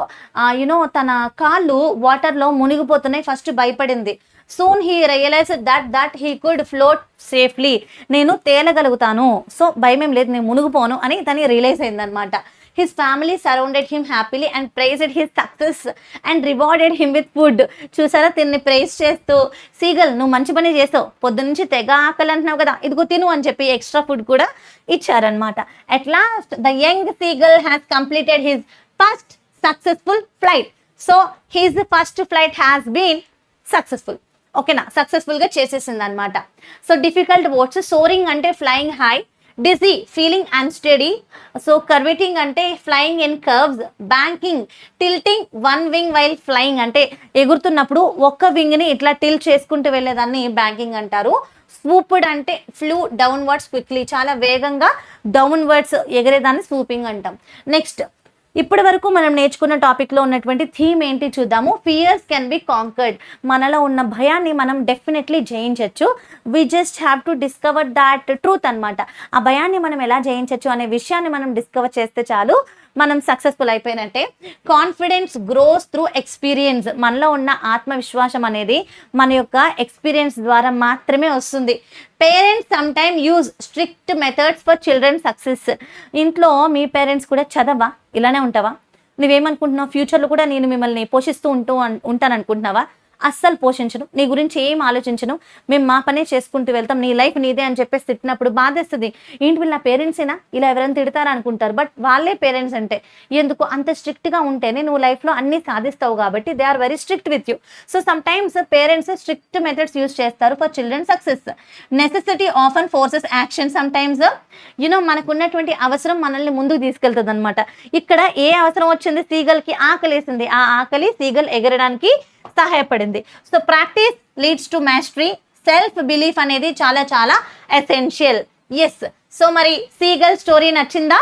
తన కాళ్ళు వాటర్లో మునిగిపోతున్నాయి, ఫస్ట్ భయపడింది. Soon he realised that he could float safely. నేను తేలగలుగుతాను, సో భయం ఏం లేదు, నేను మునిగిపోను అని తను రియలైజ్ అయిందనమాట. His family surrounded him happily and prized his success and rewarded him with food. చూసారా, తిన్ని ప్రైజ్ చేస్తూ, సీగల్ నువ్వు మంచి పని చేస్తావు, పొద్దు నుంచి తెగ ఆకలి అంటున్నావు కదా, ఇదిగో తిను అని చెప్పి ఎక్స్ట్రా ఫుడ్ కూడా ఇచ్చారనమాట. At last the young seagull has completed his first successful flight. So his first flight has been successful. ఓకేనా, సక్సెస్ఫుల్గా చేసేసింది అనమాట. సో డిఫికల్ట్ వర్డ్స్, సోరింగ్ అంటే flying high, dizzy feeling unsteady, so curveting అంటే flying in curves, banking tilting one wing while flying అంటే ఎగురుతున్నప్పుడు ఒక్క వింగ్ని ఇట్లా టిల్ట్ చేసుకుంటూ వెళ్ళేదాన్ని బ్యాంకింగ్ అంటారు. స్వూప్డ్ అంటే ఫ్లూ డౌన్వర్డ్స్ క్విక్లీ, చాలా వేగంగా డౌన్వర్డ్స్ ఎగరేదాన్ని స్వూపింగ్ అంటాం. నెక్స్ట్, ఇప్పటి వరకు మనం నేర్చుకున్న టాపిక్లో ఉన్నటువంటి థీమ్ ఏంటి చూద్దాము. Fears can be conquered. మనలో ఉన్న భయాన్ని మనం డెఫినెట్లీ జయించవచ్చు. We just have to discover that truth అనమాట. ఆ భయాన్ని మనం ఎలా జయించవచ్చు అనే విషయాన్ని మనం డిస్కవర్ చేస్తే చాలు, మనం సక్సెస్ఫుల్ అయిపోయినట్టే. Confidence gross through experience. మనలో ఉన్న ఆత్మవిశ్వాసం అనేది మన యొక్క ఎక్స్పీరియన్స్ ద్వారా మాత్రమే వస్తుంది. Parents some time use strict methods for children success. ఇంట్లో మీ పేరెంట్స్ కూడా చదవా, ఇలానే ఉంటావా, నువ్వేమనుకుంటున్నావు, ఫ్యూచర్లో కూడా నేను మిమ్మల్ని పోషిస్తూ ఉంటాను అనుకుంటున్నావా? అస్సలు పోషించను, నీ గురించి ఏం ఆలోచించను, మేము మా పనే చేసుకుంటూ వెళ్తాం, నీ లైఫ్ నీదే అని చెప్పేసి తిట్టినప్పుడు బాధేస్తుంది. ఏంటి వీళ్ళు నా పేరెంట్సేనా, ఇలా ఎవరైనా తిడతారా అనుకుంటారు. బట్ వాళ్ళే పేరెంట్స్ అంటే ఎందుకు అంత స్ట్రిక్ట్గా ఉంటేనే నువ్వు లైఫ్లో అన్నీ సాధిస్తావు కాబట్టి they are very strict with you. So some times parents strict methods use చేస్తారు for children success. Necessity often forces action. Some times మనకు ఉన్నటువంటి అవసరం మనల్ని ముందుకు తీసుకెళ్తుంది అనమాట. ఇక్కడ ఏ అవసరం వచ్చింది, సీగల్కి ఆకలేసింది, ఆ ఆకలి సీగల్ ఎగరడానికి సహాయపడింది. So practice leads to mastery. Self belief అనేది చాలా చాలా ఎసెన్షియల్. ఎస్, సో మరి సీగల్ స్టోరీ నచ్చిందా?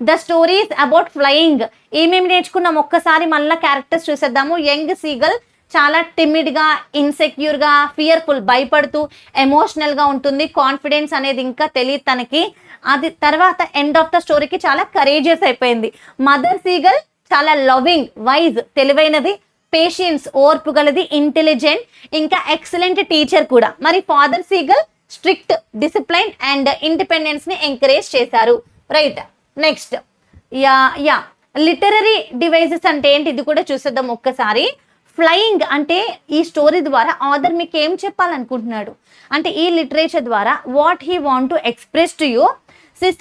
The stories about flying. ఏమేమి నేర్చుకున్నాం ఒక్కసారి మళ్ళీ క్యారెక్టర్స్ చూసేద్దాము. యంగ్ సీగల్ చాలా టిమిడ్గా, ఇన్సెక్యూర్గా, ఫియర్ఫుల్, భయపడుతూ, ఎమోషనల్గా ఉంటుంది. కాన్ఫిడెన్స్ అనేది ఇంకా తెలియదు తనకి. అది తర్వాత ఎండ్ ఆఫ్ ద స్టోరీకి చాలా కరేజియస్ అయిపోయింది. మదర్ సీగల్ చాలా లవింగ్, వైజ్, తెలివైనది, పేషియన్స్, ఓర్పు గలది, ఇంటెలిజెంట్, ఇంకా ఎక్సలెంట్ టీచర్ కూడా. మరి father seagull strict, discipline and independence ని ఎంకరేజ్ చేశారు. రైట్, నెక్స్ట్ లిటరరీ డివైజెస్ అంటే ఏంటి, ఇది కూడా చూసేద్దాం ఒక్కసారి. ఫ్లయింగ్ అంటే ఈ స్టోరీ ద్వారా ఆథర్ మీకు ఏం చెప్పాలనుకుంటున్నాడు అంటే ఈ లిటరేచర్ ద్వారా what he want to express to you.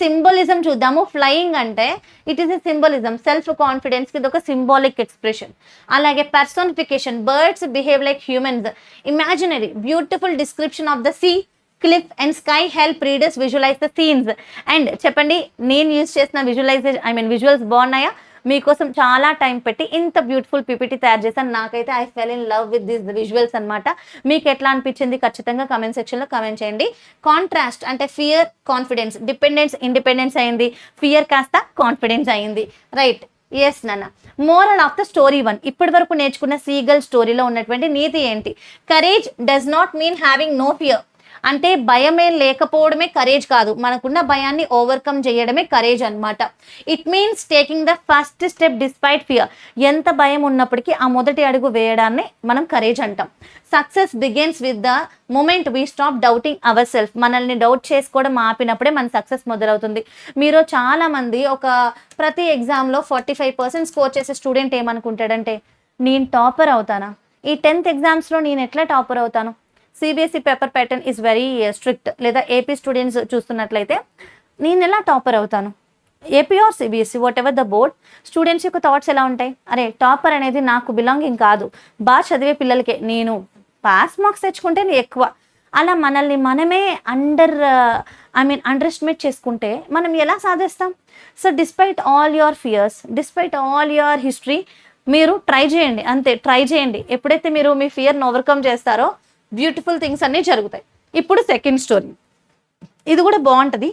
Symbolism చూద్దాము. ఫ్లయింగ్ అంటే it is a symbolism, self confidence కి ఇది ఒక సింబాలిక్ ఎక్స్ప్రెషన్. అలాగే personification, birds behave like humans. Imaginary, beautiful description of the sea, cliff and sky help readers visualise the scenes. And చెప్పండి, నేను యూజ్ చేసిన విజువల్స్ బాగున్నాయా? మీకోసం చాలా టైం పెట్టి ఇంత బ్యూటిఫుల్ పీపీటీ తయారు చేశాను. నాకైతే I fell in love with this visuals అనమాట. మీకు ఎట్లా అనిపించింది ఖచ్చితంగా కమెంట్ సెక్షన్లో కమెంట్ చేయండి. కాంట్రాస్ట్ అంటే ఫియర్, కాన్ఫిడెన్స్, డిపెండెన్స్, ఇండిపెండెన్స్ అయింది, ఫియర్ కాస్త కాన్ఫిడెన్స్ అయింది. రైట్, ఎస్ నాన్న. Moral of the story 1. ఇప్పటి వరకు నేర్చుకున్న సీగల్ స్టోరీలో ఉన్నటువంటి నీతి ఏంటి? Courage does not mean having no fear. అంటే భయమే లేకపోవడమే కరేజ్ కాదు, మనకున్న భయాన్ని ఓవర్కమ్ చేయడమే కరేజ్ అనమాట. It means taking the first step despite fear. ఎంత భయం ఉన్నప్పటికీ ఆ మొదటి అడుగు వేయడాన్ని మనం కరేజ్ అంటాం. Success begins with the moment we stop doubting our self. మనల్ని డౌట్ చేసుకోవడం ఆపినప్పుడే మన సక్సెస్ మొదలవుతుంది. మీరు చాలామంది ప్రతి ఎగ్జామ్లో 45% స్కోర్ చేసే స్టూడెంట్ ఏమనుకుంటాడంటే నేను టాపర్ అవుతానా, ఈ 10th ఎగ్జామ్స్లో నేను ఎట్లా టాపర్ అవుతాను. CBSE paper pattern is very strict. లేదా ఏపీ స్టూడెంట్స్ చూస్తున్నట్లయితే నేను ఎలా టాపర్ అవుతాను, AP or CBSE whatever the board, students యొక్క థాట్స్ ఎలా ఉంటాయి, అరే టాపర్ అనేది నాకు బిలాంగింగ్ కాదు, బాగా చదివే పిల్లలకే, నేను పాస్ మార్క్స్ తెచ్చుకుంటే ఎక్కువ. అలా మనల్ని మనమే అండర్ ఎస్టిమేట్ చేసుకుంటే మనం ఎలా సాధిస్తాం? So despite all your fears, despite all your history, మీరు ట్రై చేయండి, అంతే, ట్రై చేయండి. ఎప్పుడైతే మీరు మీ ఫియర్ని ఓవర్కమ్ చేస్తారో బ్యూటిఫుల్ థింగ్స్ అన్నీ జరుగుతాయి. ఇప్పుడు సెకండ్ స్టోరీ, ఇది కూడా బాగుంటుంది,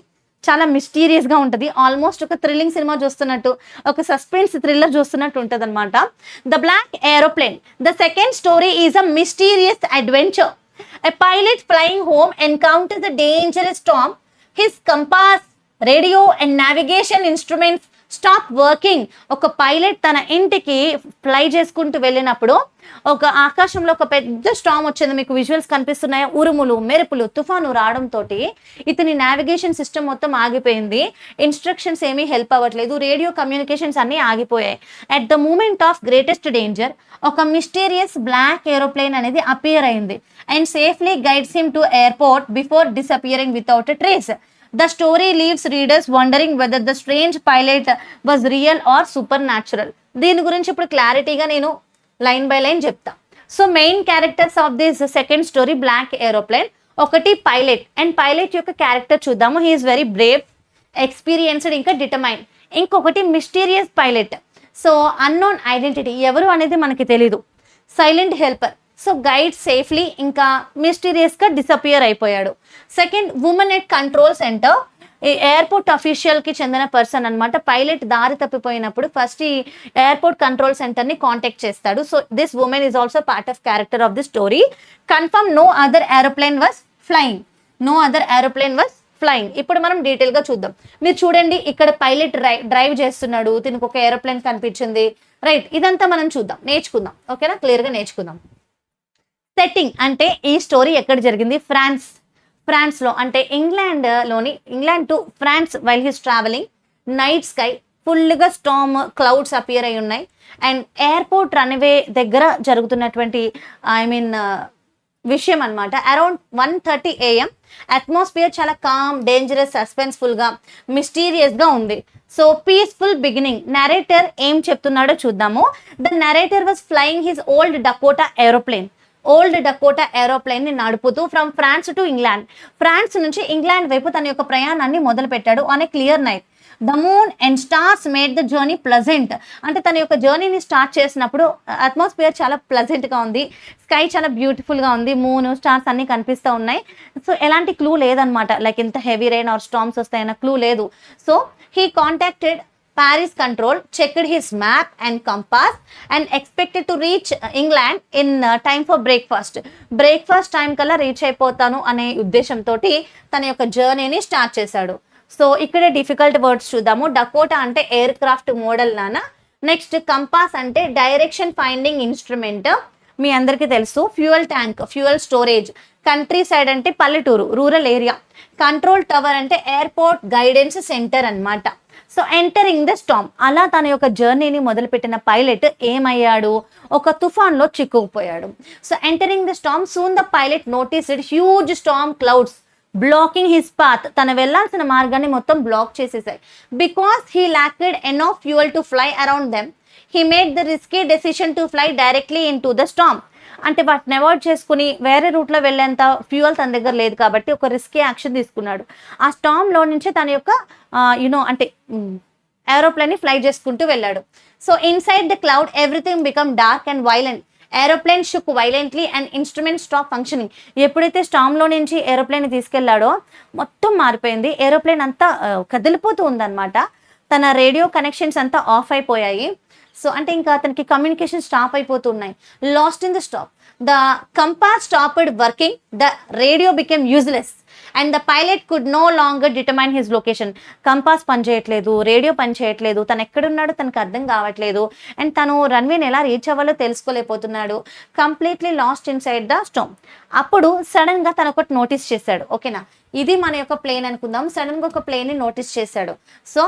చాలా మిస్టీరియస్గా ఉంటుంది. ఆల్మోస్ట్ ఒక థ్రిల్లింగ్ సినిమా చూస్తున్నట్టు, ఒక సస్పెన్స్ థ్రిల్లర్ చూస్తున్నట్టు ఉంటుంది అనమాట. The black aeroplane. The second story is a mysterious adventure. A pilot flying home encounters a dangerous storm. His compass, radio and navigation instruments stop working. ఒక పైలట్ తన ఇంటికి ఫ్లై చేసుకుంటూ వెళ్ళినప్పుడు ఒక ఆకాశంలో ఒక పెద్ద స్టామ్ వచ్చింది. మీకు విజువల్స్ కనిపిస్తున్నాయా? ఉరుములు, మెరుపులు, తుఫాను రావడంతో ఇతని నావిగేషన్ సిస్టమ్ మొత్తం ఆగిపోయింది. ఇన్స్ట్రక్షన్స్ ఏమీ హెల్ప్ అవ్వట్లేదు. రేడియో కమ్యూనికేషన్స్ అన్నీ ఆగిపోయాయి. At the moment of greatest danger ఒక మిస్టీరియస్ బ్లాక్ ఏరోప్లేన్ అనేది అపియర్ అయింది and safely guides him to airport before disappearing without a trace. The story leaves readers wondering whether the strange pilot was real or supernatural. దీని గురించి ఇప్పుడు క్లారిటీగా నేను లైన్ బై లైన్ చెప్తా. So main characters of this second story black aeroplane. ఒకటి పైలట్, అండ్ పైలట్ యొక్క క్యారెక్టర్ చూద్దాము. హీఈస్ వెరీ బ్రేవ్, ఎక్స్పీరియన్స్డ్, ఇంకా డిటర్మైన్. ఇంకొకటి mysterious pilot. So unknown identity, ఎవరు అనేది మనకి తెలీదు. Silent helper, so guide safely, ఇంకా మిస్టీరియస్గా డిసపియర్ అయిపోయాడు. Second women at control centre, airport అఫీషియల్కి చెందిన పర్సన్ అనమాట. పైలట్ దారి తప్పిపోయినప్పుడు ఫస్ట్ ఈ ఎయిర్పోర్ట్ కంట్రోల్ సెంటర్ని కాంటాక్ట్ చేస్తాడు. So this woman is also part of character of the story. Confirm no other aeroplane was flying. No other aeroplane was flying. ఇప్పుడు మనం డీటెయిల్గా చూద్దాం. మీరు చూడండి, ఇక్కడ పైలట్ డ్రైవ్ చేస్తున్నాడు, దీనికి ఒక ఏరోప్లేన్ కనిపించింది, రైట్. ఇదంతా మనం చూద్దాం, నేర్చుకుందాం, ఓకేనా? క్లియర్గా నేర్చుకుందాం. సెట్టింగ్ అంటే ఈ స్టోరీ ఎక్కడ జరిగింది? ఫ్రాన్స్లో, అంటే England to France. While he's travelling, night sky, ఫుల్గా స్టామ్ క్లౌడ్స్ అపియర్ అయి ఉన్నాయి. అండ్ ఎయిర్పోర్ట్ రన్వే దగ్గర జరుగుతున్నటువంటి విషయం అనమాట. Around 1:30 AM. అట్మాస్ఫియర్ చాలా కామ్, డేంజరస్, సస్పెన్స్ఫుల్గా, మిస్టీరియస్గా ఉంది. So peaceful beginning. నరేటర్ ఏం చెప్తున్నాడో చూద్దాము. The narrator was flying his old Dakota aeroplane ని నడుపుతూ from France to England. France నుంచి ఇంగ్లాండ్ వైపు తన యొక్క ప్రయాణాన్ని మొదలు పెట్టాడు. On a clear night the moon and stars made the journey pleasant. అంటే తన యొక్క జర్నీని స్టార్ట్ చేసినప్పుడు అట్మాస్ఫియర్ చాలా ప్లజెంట్గా ఉంది, స్కై చాలా బ్యూటిఫుల్గా ఉంది, మూన్, స్టార్స్ అన్నీ కనిపిస్తూ ఉన్నాయి. సో ఎలాంటి క్లూ లేదనమాట, లైక్ ఇంత హెవీ రెయిన్ ఆర్ స్టార్మ్స్ వస్తాయన్న క్లూ లేదు. So he contacted Paris control, checked his map and compass and expected to reach England in time for breakfast. Breakfast time కల్లా రీచ్ అయిపోతాను అనే ఉద్దేశంతో తన యొక్క జర్నీని స్టార్ట్ చేశాడు. సో ఇక్కడ డిఫికల్ట్ వర్డ్స్ చూద్దాము. డకోటా అంటే ఎయిర్ క్రాఫ్ట్ మోడల్ నానా. నెక్స్ట్ కంపాస్ అంటే డైరెక్షన్ ఫైండింగ్ ఇన్స్ట్రుమెంట్, మీ అందరికీ తెలుసు. Fuel tank, fuel storage. Countryside అంటే పల్లెటూరు, రూరల్ ఏరియా. కంట్రోల్ టవర్ అంటే ఎయిర్పోర్ట్ గైడెన్స్ సెంటర్ అన్నమాట. సో ఎంటరింగ్ ద స్టామ్, అలా తన యొక్క జర్నీని మొదలుపెట్టిన పైలట్ ఏమయ్యాడు? ఒక తుఫాన్లో చిక్కుకుపోయాడు. So entering the storm, soon the pilot noticed huge storm clouds blocking his path. తను వెళ్లాల్సిన మార్గాన్ని మొత్తం బ్లాక్ చేసేసాయి. Because he lacked enough fuel to fly around them, he made the risky decision to fly directly into the storm. అంటే వాటిని అవాయిడ్ చేసుకుని వేరే రూట్లో వెళ్ళేంత ఫ్యూయల్ తన దగ్గర లేదు కాబట్టి ఒక రిస్కీ యాక్షన్ తీసుకున్నాడు. ఆ స్టామ్లో నుంచి తన యొక్క అంటే ఏరోప్లేన్ని ఫ్లై చేసుకుంటూ వెళ్ళాడు. So inside the cloud everything become dark and violent. Aeroplane shook violently and instrument stop functioning. ఎప్పుడైతే స్టామ్లో నుంచి ఏరోప్లేన్ తీసుకెళ్లాడో మొత్తం మారిపోయింది. ఏరోప్లేన్ అంతా కదిలిపోతూ ఉందన్నమాట. తన రేడియో కనెక్షన్స్ అంతా ఆఫ్ అయిపోయాయి. సో అంటే ఇంకా అతనికి కమ్యూనికేషన్ స్టాప్ అయిపోతున్నాయి. Lost in the stop, the compass stopped working, the radio became useless and the pilot could no longer determine his location. Compass పనిచేయట్లేదు, రేడియో పనిచేయట్లేదు, తను ఎక్కడున్నాడో తనకు అర్థం కావట్లేదు, అండ్ తను రన్వేని ఎలా రీచ్ అవ్వాలో తెలుసుకోలేకపోతున్నాడు. Completely lost inside the storm. అప్పుడు సడన్ గా తను ఒకటి నోటీస్ చేశాడు. ఓకేనా, ఇది మన యొక్క ప్లేన్ అనుకుందాం. సడన్ గా ఒక ప్లేన్ ని నోటీస్ చేశాడు. So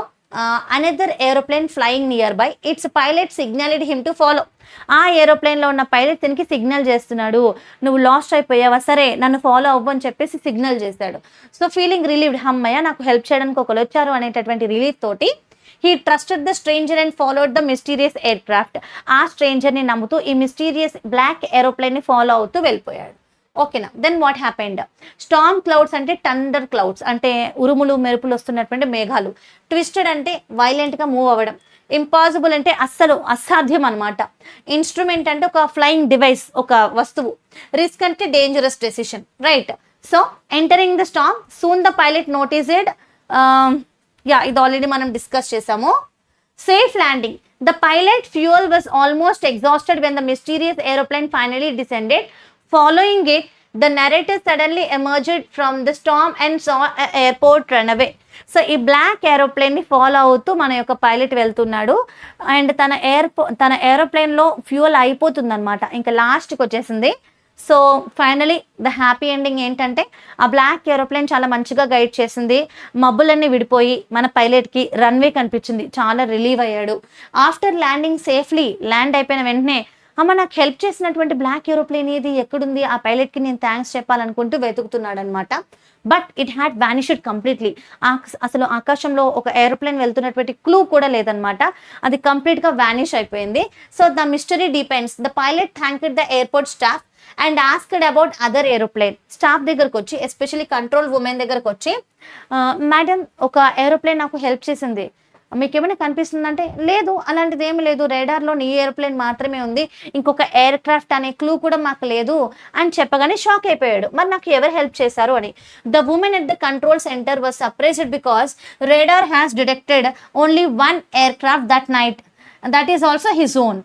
another aeroplane flying near by, it's pilot సిగ్నల్డ్ him to follow. ఆ ఏరోప్లేన్లో ఉన్న పైలట్ దీనికి సిగ్నల్ చేస్తున్నాడు, నువ్వు లాస్ట్ అయిపోయావా, సరే నన్ను ఫాలో అవ్వు అని చెప్పేసి సిగ్నల్ చేశాడు. సో ఫీలింగ్ రిలీవ్డ్, అమ్మయ్య నాకు హెల్ప్ చేయడానికి ఒకరు వచ్చారు అనేటటువంటి రిలీఫ్ తోటి he trusted the stranger and followed the mysterious air craft. ఆ స్ట్రేంజర్ని నమ్ముతూ ఈ మిస్టీరియస్ బ్లాక్ ఏరోప్లేన్ని ఫాలో అవుతూ వెళ్ళిపోయాడు. ఓకేనా, then what happened? Storm clouds అంటే థండర్ క్లౌడ్స్, అంటే ఉరుములు మెరుపులు వస్తున్నటువంటి మేఘాలు. ట్విస్టెడ్ అంటే వైలెంట్గా మూవ్ అవ్వడం. ఇంపాసిబుల్ అంటే అస్సలు అసాధ్యం అనమాట. ఇన్స్ట్రుమెంట్ అంటే ఒక ఫ్లయింగ్ డివైస్, ఒక వస్తువు. రిస్క్ అంటే dangerous decision, right. So entering the Storm, soon the pilot noticed, ఇది ఆల్రెడీ మనం డిస్కస్ చేసాము. Safe landing, the pilot fuel was almost exhausted when the mysterious aeroplane finally descended. Following it, the narrator suddenly emerged from the Storm and saw airport run away. So ఈ బ్లాక్ ఏరోప్లేన్ని ఫాలో అవుతూ మన యొక్క పైలట్ వెళ్తున్నాడు అండ్ తన ఏరోప్లేన్లో ఫ్యూయల్ అయిపోతుంది అనమాట. ఇంకా లాస్ట్కి వచ్చేసింది. So finally the happy ending ఏంటంటే ఆ బ్లాక్ ఏరోప్లేన్ చాలా మంచిగా గైడ్ చేసింది. మబ్బులన్నీ విడిపోయి మన పైలట్కి రన్వే కనిపించింది. చాలా రిలీవ్ అయ్యాడు. ఆఫ్టర్ ల్యాండింగ్ సేఫ్లీ ల్యాండ్ అయిపోయిన వెంటనే అమ్మ నాకు హెల్ప్ చేసినటువంటి బ్లాక్ ఏరోప్లేన్ ఏది, ఎక్కడుంది, ఆ పైలట్కి నేను థ్యాంక్స్ చెప్పాలనుకుంటూ వెతుకుతున్నాడు అనమాట. But it had vanished completely. అసలు ఆకాశంలో ఒక ఏరోప్లేన్ వెళ్తున్నటువంటి క్లూ కూడా లేదనమాట. అది కంప్లీట్గా వ్యానిష్ అయిపోయింది. So the mystery depends. The pilot thanked the airport staff and asked about other aeroplane. Staff దగ్గరకు వచ్చి, ఎస్పెషల్లీ కంట్రోల్ ఉమెన్ దగ్గరకు వచ్చి, మేడం ఒక ఏరోప్లేన్ నాకు హెల్ప్ చేసింది, మీకు ఏమైనా కనిపిస్తుందంటే, లేదు అలాంటిది ఏమి లేదు, రేడార్లో నీ ఏరోప్లేన్ మాత్రమే ఉంది, ఇంకొక ఎయిర్ క్రాఫ్ట్ అనే క్లూ కూడా మాకు లేదు అని చెప్పగానే షాక్ అయిపోయాడు. మరి నాకు ఎవరు హెల్ప్ చేశారు అని. The women at the control centre was surprised because radar has detected only one air craft that night. That is also his own.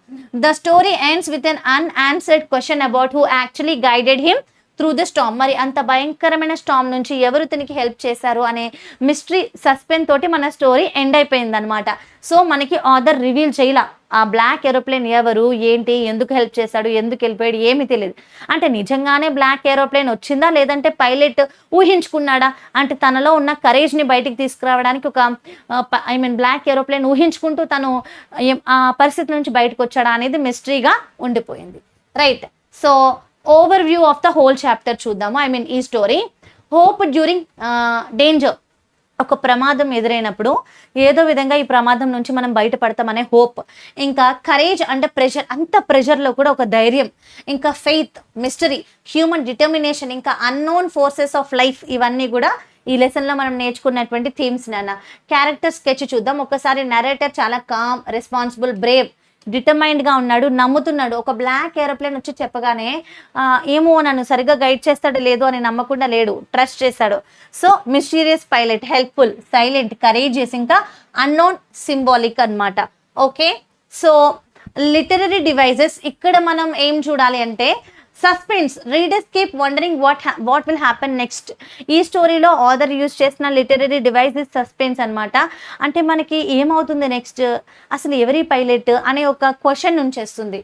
The story ends with an unanswered question about who actually guided him through the storm. మరి అంత భయంకరమైన స్టామ్ నుంచి ఎవరు తనకి హెల్ప్ చేశారు అనే మిస్టరీ సస్పెన్స్ తోటి మన స్టోరీ ఎండ్ అయిపోయింది అనమాట. సో మనకి ఆథర్ రివీల్ చేయాల ఆ బ్లాక్ ఏరోప్లేన్ ఎవరు, ఏంటి, ఎందుకు హెల్ప్ చేశాడు, ఎందుకు వెళ్ళిపోయాడు, ఏమీ తెలియదు. అంటే నిజంగానే బ్లాక్ ఏరోప్లేన్ వచ్చిందా లేదంటే పైలట్ ఊహించుకున్నాడా, అంటే తనలో ఉన్న కరేజ్ని బయటికి తీసుకురావడానికి ఒక బ్లాక్ ఏరోప్లేన్ ఊహించుకుంటూ తను ఆ పరిస్థితి నుంచి బయటకు వచ్చాడా అనేది మిస్టరీగా ఉండిపోయింది. Right. So overview of the whole chapter చూద్దాము. ఈ స్టోరీ. Hope during danger. ఒక ప్రమాదం ఎదురైనప్పుడు ఏదో విధంగా ఈ ప్రమాదం నుంచి మనం బయటపడతామనే హోప్. ఇంకా కరేజ్ అంటే ప్రెషర్, అంత ప్రెషర్లో కూడా ఒక ధైర్యం. ఇంకా ఫెయిత్, మిస్టరీ, హ్యూమన్ డిటర్మినేషన్, ఇంకా అన్నోన్ ఫోర్సెస్ ఆఫ్ లైఫ్. ఇవన్నీ కూడా ఈ లెసన్లో మనం నేర్చుకున్నటువంటి థీమ్స్ నాన్న. క్యారెక్టర్ స్కెచ్ చూద్దాం. ఒకసారి నరేటర్ చాలా కామ్, రెస్పాన్సిబుల్, బ్రేవ్, డిటర్మైన్డ్గా ఉన్నాడు, నమ్ముతున్నాడు. ఒక బ్లాక్ ఏరోప్లేన్ వచ్చి చెప్పగానే ఏమో నన్ను సరిగ్గా గైడ్ చేస్తాడు లేదు అని నమ్మకుండా లేడు, ట్రస్ట్ చేశాడు. So mysterious pilot, helpful, silent, courageous, ఇంకా అన్నోన్, సింబాలిక్ అన్నమాట. ఓకే. So literary devices. ఇక్కడ మనం ఏం చూడాలి అంటే suspense. Readers keep wondering what will happen next. ఈ స్టోరీలో ఆథర్ యూజ్ చేసిన లిటరరీ డివైజెస్ సస్పెన్స్ అనమాట. అంటే మనకి ఏమవుతుంది నెక్స్ట్, అసలు ఎవరి పైలట్ అనే ఒక క్వశ్చన్ ఉంచేస్తుంది.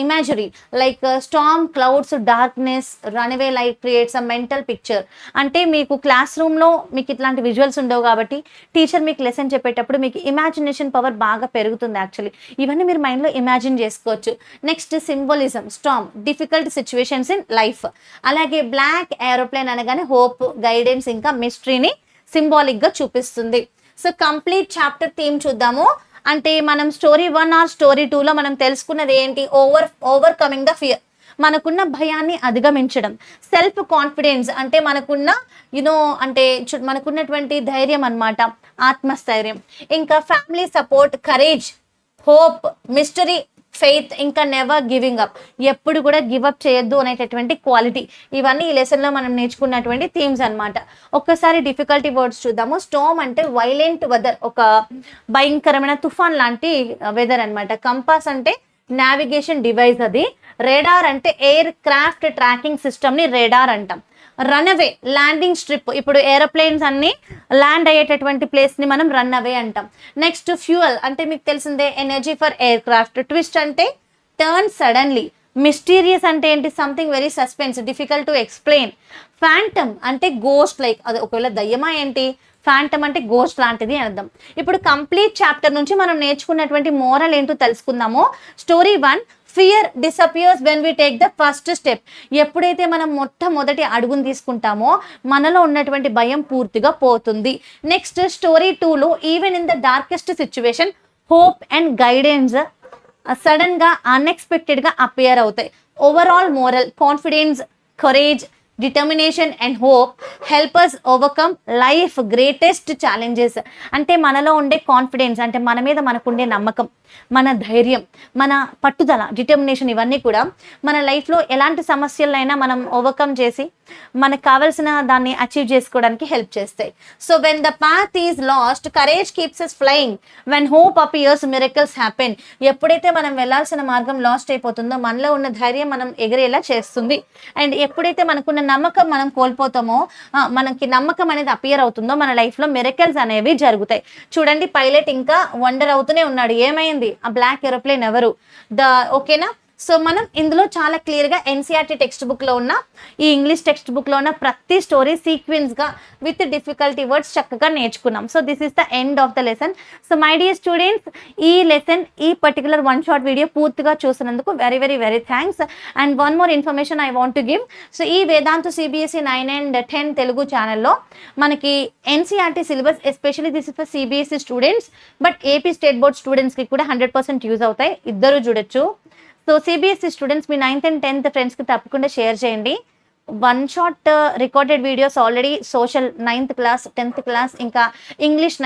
Imagery like storm, clouds, darkness, runway light creates a mental picture. అంటే మీకు క్లాస్ రూమ్లో మీకు ఇట్లాంటి విజువల్స్ ఉండవు కాబట్టి టీచర్ మీకు లెసన్ చెప్పేటప్పుడు మీకు ఇమాజినేషన్ పవర్ బాగా పెరుగుతుంది. యాక్చువల్లీ ఇవన్నీ మీరు మైండ్లో ఇమాజిన్ చేసుకోవచ్చు. Next symbolism. Storm, difficult situations in life. అలాగే బ్లాక్ ఏరోప్లేన్ అనగానే హోప్, గైడెన్స్, ఇంకా మిస్టరీని సింబాలిక్ గా చూపిస్తుంది. సో కంప్లీట్ చాప్టర్ థీమ్ చూద్దాము. అంటే మనం స్టోరీ 1 ఆర్ స్టోరీ 2లో మనం తెలుసుకున్నది ఏంటి, ఓవర్కమింగ్ ద ఫియర్, మనకున్న భయాన్ని అధిగమించడం. సెల్ఫ్ కాన్ఫిడెన్స్ అంటే మనకున్న అంటే మనకున్నటువంటి ధైర్యం అన్నమాట, ఆత్మస్థైర్యం. ఇంకా family support, courage, hope, mystery, faith, ఇంకా నెవర్ గివింగ్ అప్, ఎప్పుడు కూడా గివ్ అప్ చేయొద్దు అనేటటువంటి క్వాలిటీ. ఇవన్నీ ఈ లెసన్లో మనం నేర్చుకున్నటువంటి థీమ్స్ అనమాట. ఒక్కసారి డిఫికల్టీ వర్డ్స్ చూద్దాము. స్టార్మ్ అంటే వైలెంట్ వెదర్, ఒక భయంకరమైన తుఫాన్ లాంటి వెదర్ అనమాట. కంపాస్ అంటే నావిగేషన్ డివైస్ అది. రేడార్ అంటే ఎయిర్ క్రాఫ్ట్ ట్రాకింగ్ సిస్టమ్ని రేడార్ అంటాం. రన్అవే, ల్యాండింగ్ స్ట్రిప్, ఇప్పుడు ఏరోప్లేన్స్ అన్ని ల్యాండ్ అయ్యేటటువంటి ప్లేస్ని మనం రన్అవే అంటాం. నెక్స్ట్ ఫ్యూయల్ అంటే మీకు తెలిసిందే, energy for air craft. Twist అంటే టర్న్ సడన్లీ. మిస్టీరియస్ అంటే ఏంటి, something very suspense, difficult to explain. Phantom అంటే గోస్ట్, లైక్ అది ఒకవేళ దయ్యమా ఏంటి, ఫ్యాంటమ్ అంటే గోస్ట్ లాంటిది అని అర్థం. ఇప్పుడు కంప్లీట్ చాప్టర్ నుంచి మనం నేర్చుకున్నటువంటి మోరల్ ఏంటో తెలుసుకుందాము. Story 1, fear disappears when we take the first step. ఎప్పుడైతే మనం మొట్టమొదటి అడుగును తీసుకుంటామో మనలో ఉన్నటువంటి భయం పూర్తిగా పోతుంది. నెక్స్ట్ స్టోరీ 2లో even in the darkest situation hope and guidance సడన్గా అన్ఎక్స్పెక్టెడ్గా అపియర్ అవుతాయి. Overall moral, confidence, courage, determination and hope help us overcome life greatest challenges. అంటే మనలో ఉండే కాన్ఫిడెన్స్, అంటే మన మీద మనకుండే నమ్మకం, మన ధైర్యం, మన పట్టుదల, డిటర్మినేషన్, ఇవన్నీ కూడా మన లైఫ్లో ఎలాంటి సమస్యలైనా మనం ఓవర్కమ్ చేసి మనకు కావాల్సిన దాన్ని అచీవ్ చేసుకోవడానికి హెల్ప్ చేస్తాయి. So when the path is lost courage keeps us flying, when hope appears miracles happen. ఎప్పుడైతే మనం వెళ్ళాల్సిన మార్గం లాస్ట్ అయిపోతుందో మనలో ఉన్న ధైర్యం మనం ఎగిరేలా చేస్తుంది. అండ్ ఎప్పుడైతే మనకున్న నమ్మకం మనం కోల్పోతామో, మనకి నమ్మకం అనేది అపియర్ అవుతుందో మన లైఫ్లో మిరకల్స్ అనేవి జరుగుతాయి. చూడండి, పైలట్ ఇంకా వండర్ అవుతూనే ఉన్నాడు, ఏమైంది ఆ బ్లాక్ ఏరోప్లేన్ ఎవరు, ఓకేనా. సో మనం ఇందులో చాలా క్లియర్గా ఎన్సీఆర్టీ టెక్స్ట్ బుక్లో ఉన్న, ఈ ఇంగ్లీష్ టెక్స్ట్ బుక్లో ఉన్న ప్రతి స్టోరీ సీక్వెన్స్గా విత్ డిఫికల్టీ వర్డ్స్ చక్కగా నేర్చుకున్నాం. So this is the end of the lesson. So my dear students, ఈ లెసన్, ఈ పర్టికులర్ వన్ షార్ట్ వీడియో పూర్తిగా చూసినందుకు very very very thanks. And one more information I want to give. So ఈ వేదాంతు సిబిఎస్ఈ 9 and 10 తెలుగు ఛానల్లో మనకి NCERT syllabus, especially this is for CBSE students, but AP state board స్టూడెంట్స్కి కూడా 100% యూజ్ అవుతాయి, ఇద్దరు చూడొచ్చు. So CBSE students me 9th and 10th ఫ్రెండ్స్కి తప్పకుండా షేర్ చేయండి. One shot recorded videos already social 9th class, 10th class, ఇంకా ఇంగ్లీష్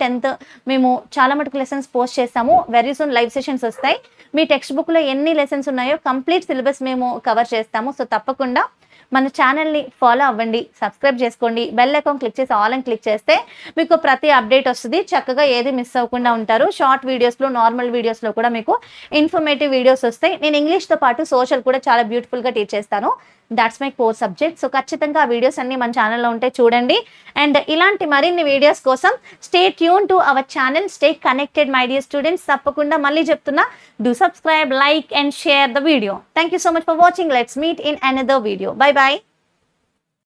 10th మేము చాలా మటుకు లెసన్స్ పోస్ట్ చేస్తాము. వెరీ సూన్ లైవ్ సెషన్స్ వస్తాయి. మీ టెక్స్ట్ బుక్లో ఎన్ని లెసన్స్ ఉన్నాయో కంప్లీట్ సిలబస్ మేము కవర్ చేస్తాము. సో తప్పకుండా మన ఛానల్ని ఫాలో అవ్వండి, సబ్స్క్రైబ్ చేసుకోండి, బెల్ ఐకాన్ క్లిక్ చేసి ఆల్ అని క్లిక్ చేస్తే మీకు ప్రతి అప్డేట్ వస్తుంది. చక్కగా ఏది మిస్ అవ్వకుండా ఉంటారు. షార్ట్ వీడియోస్లో, నార్మల్ వీడియోస్లో కూడా మీకు ఇన్ఫర్మేటివ్ వీడియోస్ వస్తాయి. నేను ఇంగ్లీష్తో పాటు సోషల్ కూడా చాలా బ్యూటిఫుల్గా టీచ్ చేస్తాను. That's my core subject. So ఖచ్చితంగా ఆ వీడియోస్ అన్నీ మన ఛానల్లో ఉంటే చూడండి. అండ్ ఇలాంటి మరిన్ని వీడియోస్ కోసం stay tune to our channel, stay connected my dear students. తప్పకుండా మళ్ళీ చెప్తున్నా, do subscribe, like and share the video. Thank you so much for watching. Let's meet in another video. By by.